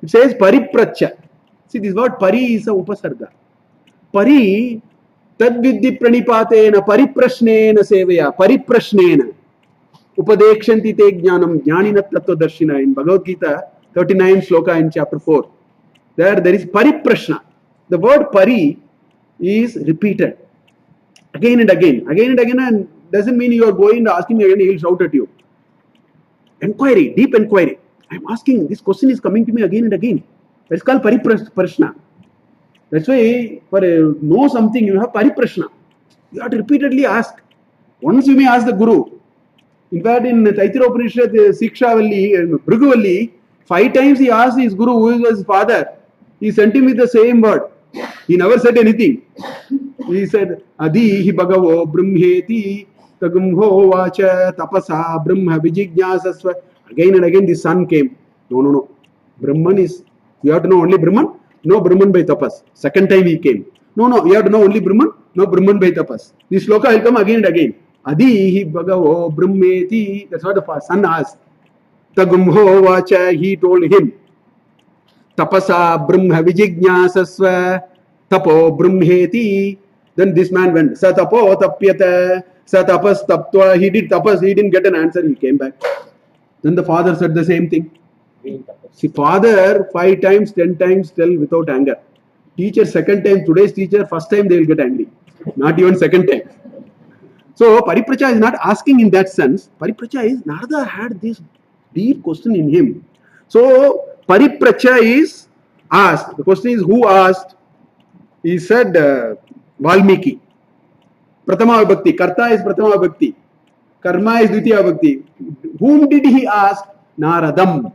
It says paripracha. See, this word pari is a upasarga. Pari, tadvidhi pranipatena pariprashnena sevaya, pariprashnena. Upadekshanti te jnanam jnanina tattvadarshina in Bhagavad Gita, 39 shloka in chapter 4. There is pariprashna. The word pari is repeated again and again, and doesn't mean you are going to ask him again, he will shout at you. Inquiry, deep inquiry. I am asking, this question is coming to me again and again. That's called pariprashna. That's why for know something, you have pariprashna. You have to repeatedly ask. Once you may ask the Guru. In fact, in Taitira Upanishad, Sikshavalli, Bhriguvalli, 5 times he asked his Guru, who was his father. He sent him with the same word. He never said anything. He said, Adi Bhagavo Brahmeti Tagumho Vacha Tapasa Brahma Vijijnasasva. Again and again the sun came. No. Brahman is, you have to know only Brahman? No, Brahman by tapas. Second time he came. No, you have to know only Brahman? No, Brahman by tapas. This sloka will come again and again. Adi Bhagavo Brahmeti. That's what the sun asked. Tagumho Vacha, he told him. Tapasa Brahma Vijijnasasva. Tapo Brahmeti. Then this man went. Satapo tapyata. Satapas taptva. He did tapas. He didn't get an answer. He came back. Then the father said the same thing. See, father 5 times, 10 times tell without anger. Teacher second time, today's teacher first time they will get angry. Not even second time. So Paripracha is not asking in that sense. Paripracha is, Narada had this deep question in him. So Paripracha is asked. The question is, who asked? He said Valmiki. Pratama Vibhakti. Karta is Pratama Vibhakti. Karma is Dvitiya Vibhakti. Whom did he ask? Naradam.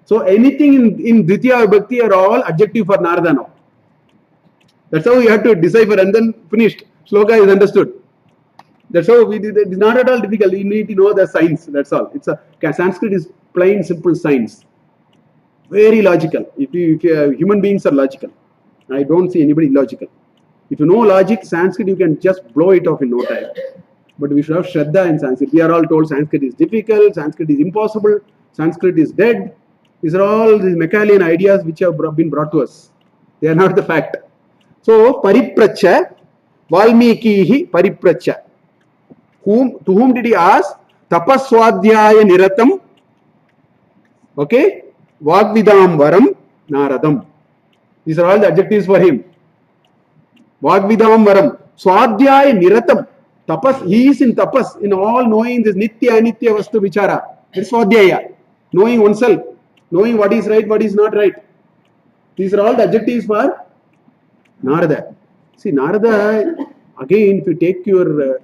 So anything in Dvitiya Vibhakti are all adjective for Narada now. That's how you have to decipher, and then finished. Shloka is understood. That's how we did. It's not at all difficult. You need to know the science. That's all. It's a Sanskrit is plain simple science. Very logical. If human beings are logical, I don't see anybody illogical. If you know logic, Sanskrit, you can just blow it off in no time. But we should have Shraddha in Sanskrit. We are all told Sanskrit is difficult, Sanskrit is impossible, Sanskrit is dead. These are all these Machiavellian ideas which have been brought to us. They are not the fact. So, Paripracha, Valmikihi Paripracha. To whom did he ask? Tapaswadhyaya Niratam. Okay? Vagvidam Varam Naradam. These are all the adjectives for him. Vagvidam Varam. Swadhyaya Niratam. Tapas, he is in tapas, in all knowing this Nitya Anitya Vastu Vichara. It's Swadhyaya. Knowing oneself. Knowing what is right, what is not right. These are all the adjectives for Narada. See, Narada, again, if you take your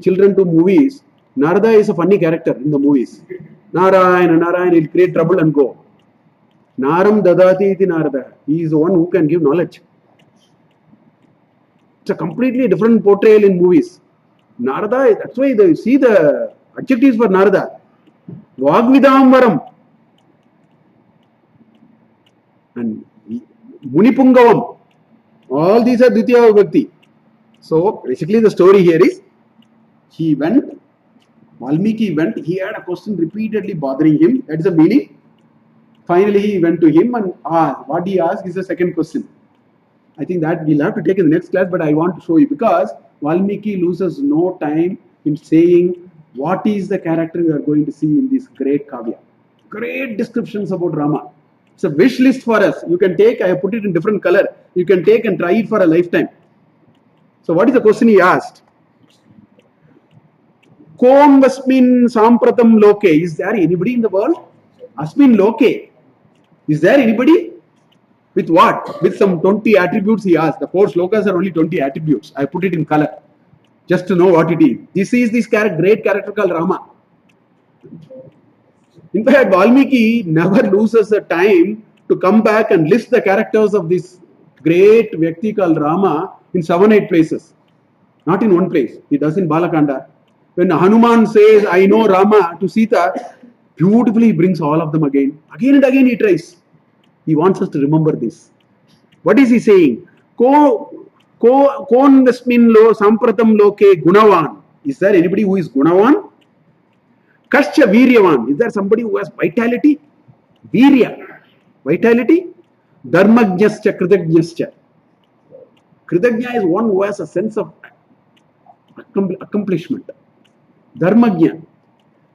children to movies, Narada is a funny character in the movies. Narayana, he'll create trouble and go. Naram Dadati iti Narada. He is the one who can give knowledge. It's a completely different portrayal in movies. Narada, that's why you see the adjectives for Narada. Vagvidamvaram. And Munipungavam. All these are Dvitiya Vibhakti. So, basically the story here is, he went, Valmiki went, he had a question repeatedly bothering him. That is the meaning. Finally, he went to him and what he asked is the second question. I think that we'll have to take in the next class, but I want to show you because Valmiki loses no time in saying what is the character we are going to see in this great Kavya. Great descriptions about Rama. It's a wish list for us. You can take, I have put it in different color. You can take and try it for a lifetime. So what is the question he asked? Kom vasmin sampratam loke. Is there anybody in the world? Asmin loke. Is there anybody? With what? With some 20 attributes he asked. The 4 shlokas are only 20 attributes. I put it in color. Just to know what it is. This is this great character called Rama. In fact, Valmiki never loses the time to come back and list the characters of this great Vyakti called Rama in 7-8 places. Not in one place. He does in Bala Kanda. When Hanuman says, I know Rama to Sita, beautifully he brings all of them again. Again and again he tries. He wants us to remember this. What is he saying? Kon vasmin lo sampratam loke gunavan. Is there anybody who is gunavan? Kascha viryavan. Is there somebody who has vitality? Virya. Vitality. Dharmajnascha kritajnascha. Kritajna is one who has a sense of accomplishment. Dharmajna.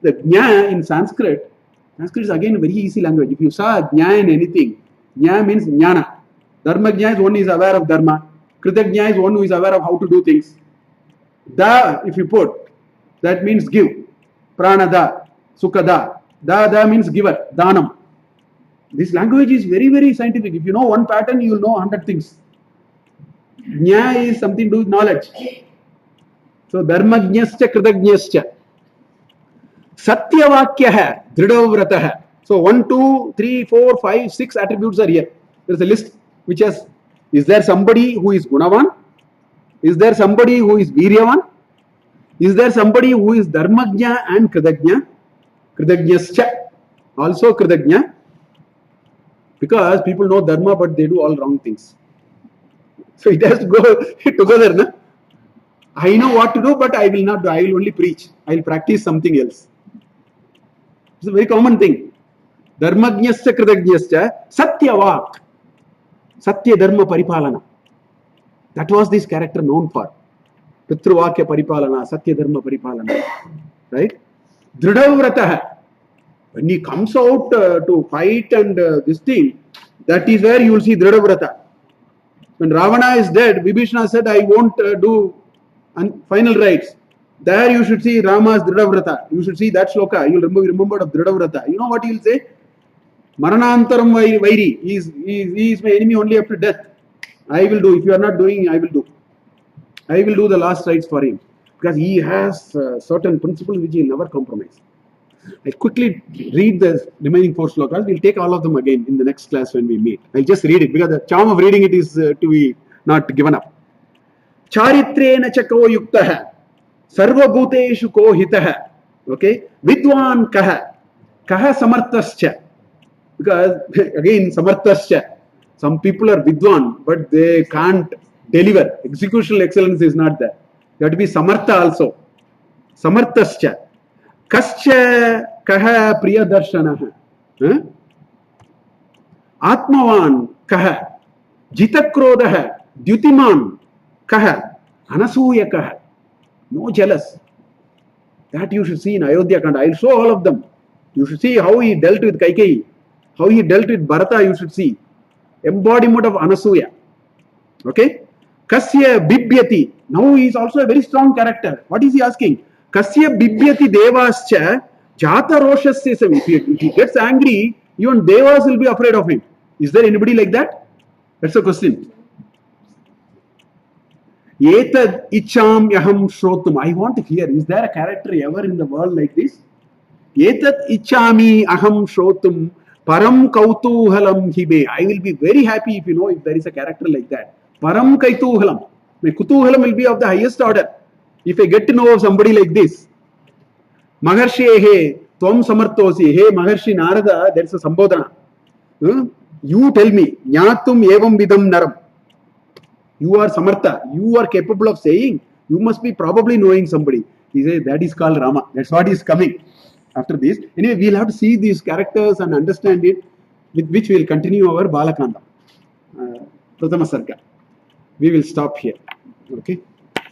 The jna in Sanskrit is again a very easy language. If you saw jna in anything, jna means jnana. Dharmajna is one who is aware of dharma. Kritajna is one who is aware of how to do things. Da, if you put, that means give. Prana da, sukha da. Da means giver, danam. This language is very, very scientific. If you know one pattern, you will know 100 things. Jna is something to do with knowledge. So, dharmajnascha kritajnascha. Satyavakya hai, dridhavrata hai. So 1, 2, 3, 4, 5, 6 attributes are here. There is a list which has, is there somebody who is gunavan? Is there somebody who is viryavan? Is there somebody who is dharmajna and kritajna? Kritajnascha. Also kritajna. Because people know dharma but they do all wrong things. So it has to go together. Na? I know what to do but I will not do. I will only preach. I will practice something else. It's a very common thing. Dharmajnascha kritajnascha satyavak. Satya dharma paripalana. That was this character known for. Pitruvakya paripalana, satya dharma paripalana. Right? Dridhavrataha. When he comes out to fight and this thing, that is where you will see Dridhavrata. When Ravana is dead, Vibhishana said, I won't do final rites. There you should see Rama's Dridhavrata. You should see that shloka. You will remember of Dridhavrata. You know what he will say? Maranantaram Vairi. He is my enemy only after death. I will do. If you are not doing, I will do. I will do the last rites for him. Because he has certain principles which he will never compromise. I quickly read the remaining 4 shlokas. We'll take all of them again in the next class when we meet. I'll just read it because the charm of reading it is to be not given up. Charitrena chako yuktaha sarvabhuteshu ko hitaha. Okay? Vidwan kaha. Kaha samartascha. Because again, samartascha. Some people are vidwan, but they can't deliver. Executional excellence is not there. You have to be samartha also. Samartascha. Kascha kaha priyadarshanaha. Atmavan kaha. Jitakrodaha. Dyutiman kaha. Anasuya kaha. No jealous. That you should see in Ayodhya Kanda. I'll show all of them. You should see how he dealt with Kaikeyi. How he dealt with Bharata, you should see. Embodiment of Anasuya. Okay? Kasya Bibhyati. Now he is also a very strong character. What is he asking? Kasya Bibhyati Devascha Jata Roshasya Savi. If he gets angry, even Devas will be afraid of him. Is there anybody like that? That's a question. Etad Icham Yaham Shrotum. I want to hear. Is there a character ever in the world like this? Etad Ichami Aham Shrotum. Param Kautuhalam Hibe. I will be very happy if you know if there is a character like that. Param Kaituhalam. My Kutuhalam will be of the highest order. If I get to know of somebody like this. Maharshi he, Tvam Samartosi. Hey Maharshi Narada, there is a Sambodhana. You tell me. Nyatum Evam Vidam Naram. You are Samartha. You are capable of saying. You must be probably knowing somebody. He says that is called Rama. That's what is coming. After this, anyway, we'll have to see these characters and understand it, with which we'll continue our Bala Kandam. Prathama Sarga. We will stop here. Okay.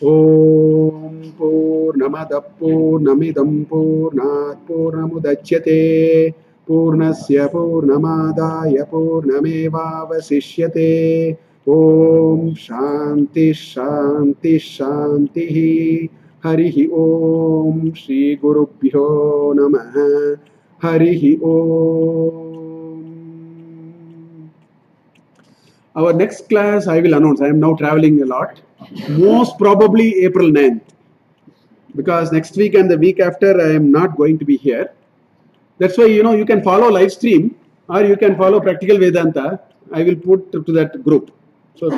Om Purnamada Purnamidam Purnat Purnamudachyate Purnasya Purnamadaya Purnameva Vasishyate Om Shanti Shanti Shanti Harihi Om Shri Gurubhyo Namaha Harihi Om. Our next class I will announce. I am now traveling a lot. Most probably April 9th. Because next week and the week after I am not going to be here. That's why you can follow live stream or you can follow Practical Vedanta. I will put to that group. So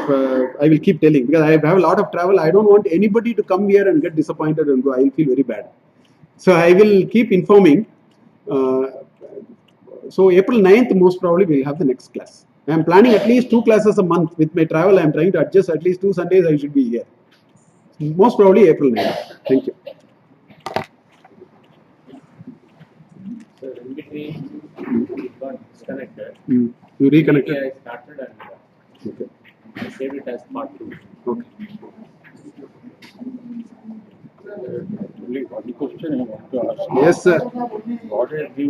I will keep telling because I have a lot of travel. I don't want anybody to come here and get disappointed and go. I will feel very bad. So I will keep informing. So April 9th most probably we will have the next class. I am planning at least 2 classes a month. With my travel I am trying to adjust at least 2 Sundays I should be here. Most probably April 9th. Thank you. So in between it got disconnected. You reconnected? I started and okay. I saved it as part 2. Okay. Only one question I want to ask. Yes, sir. What is the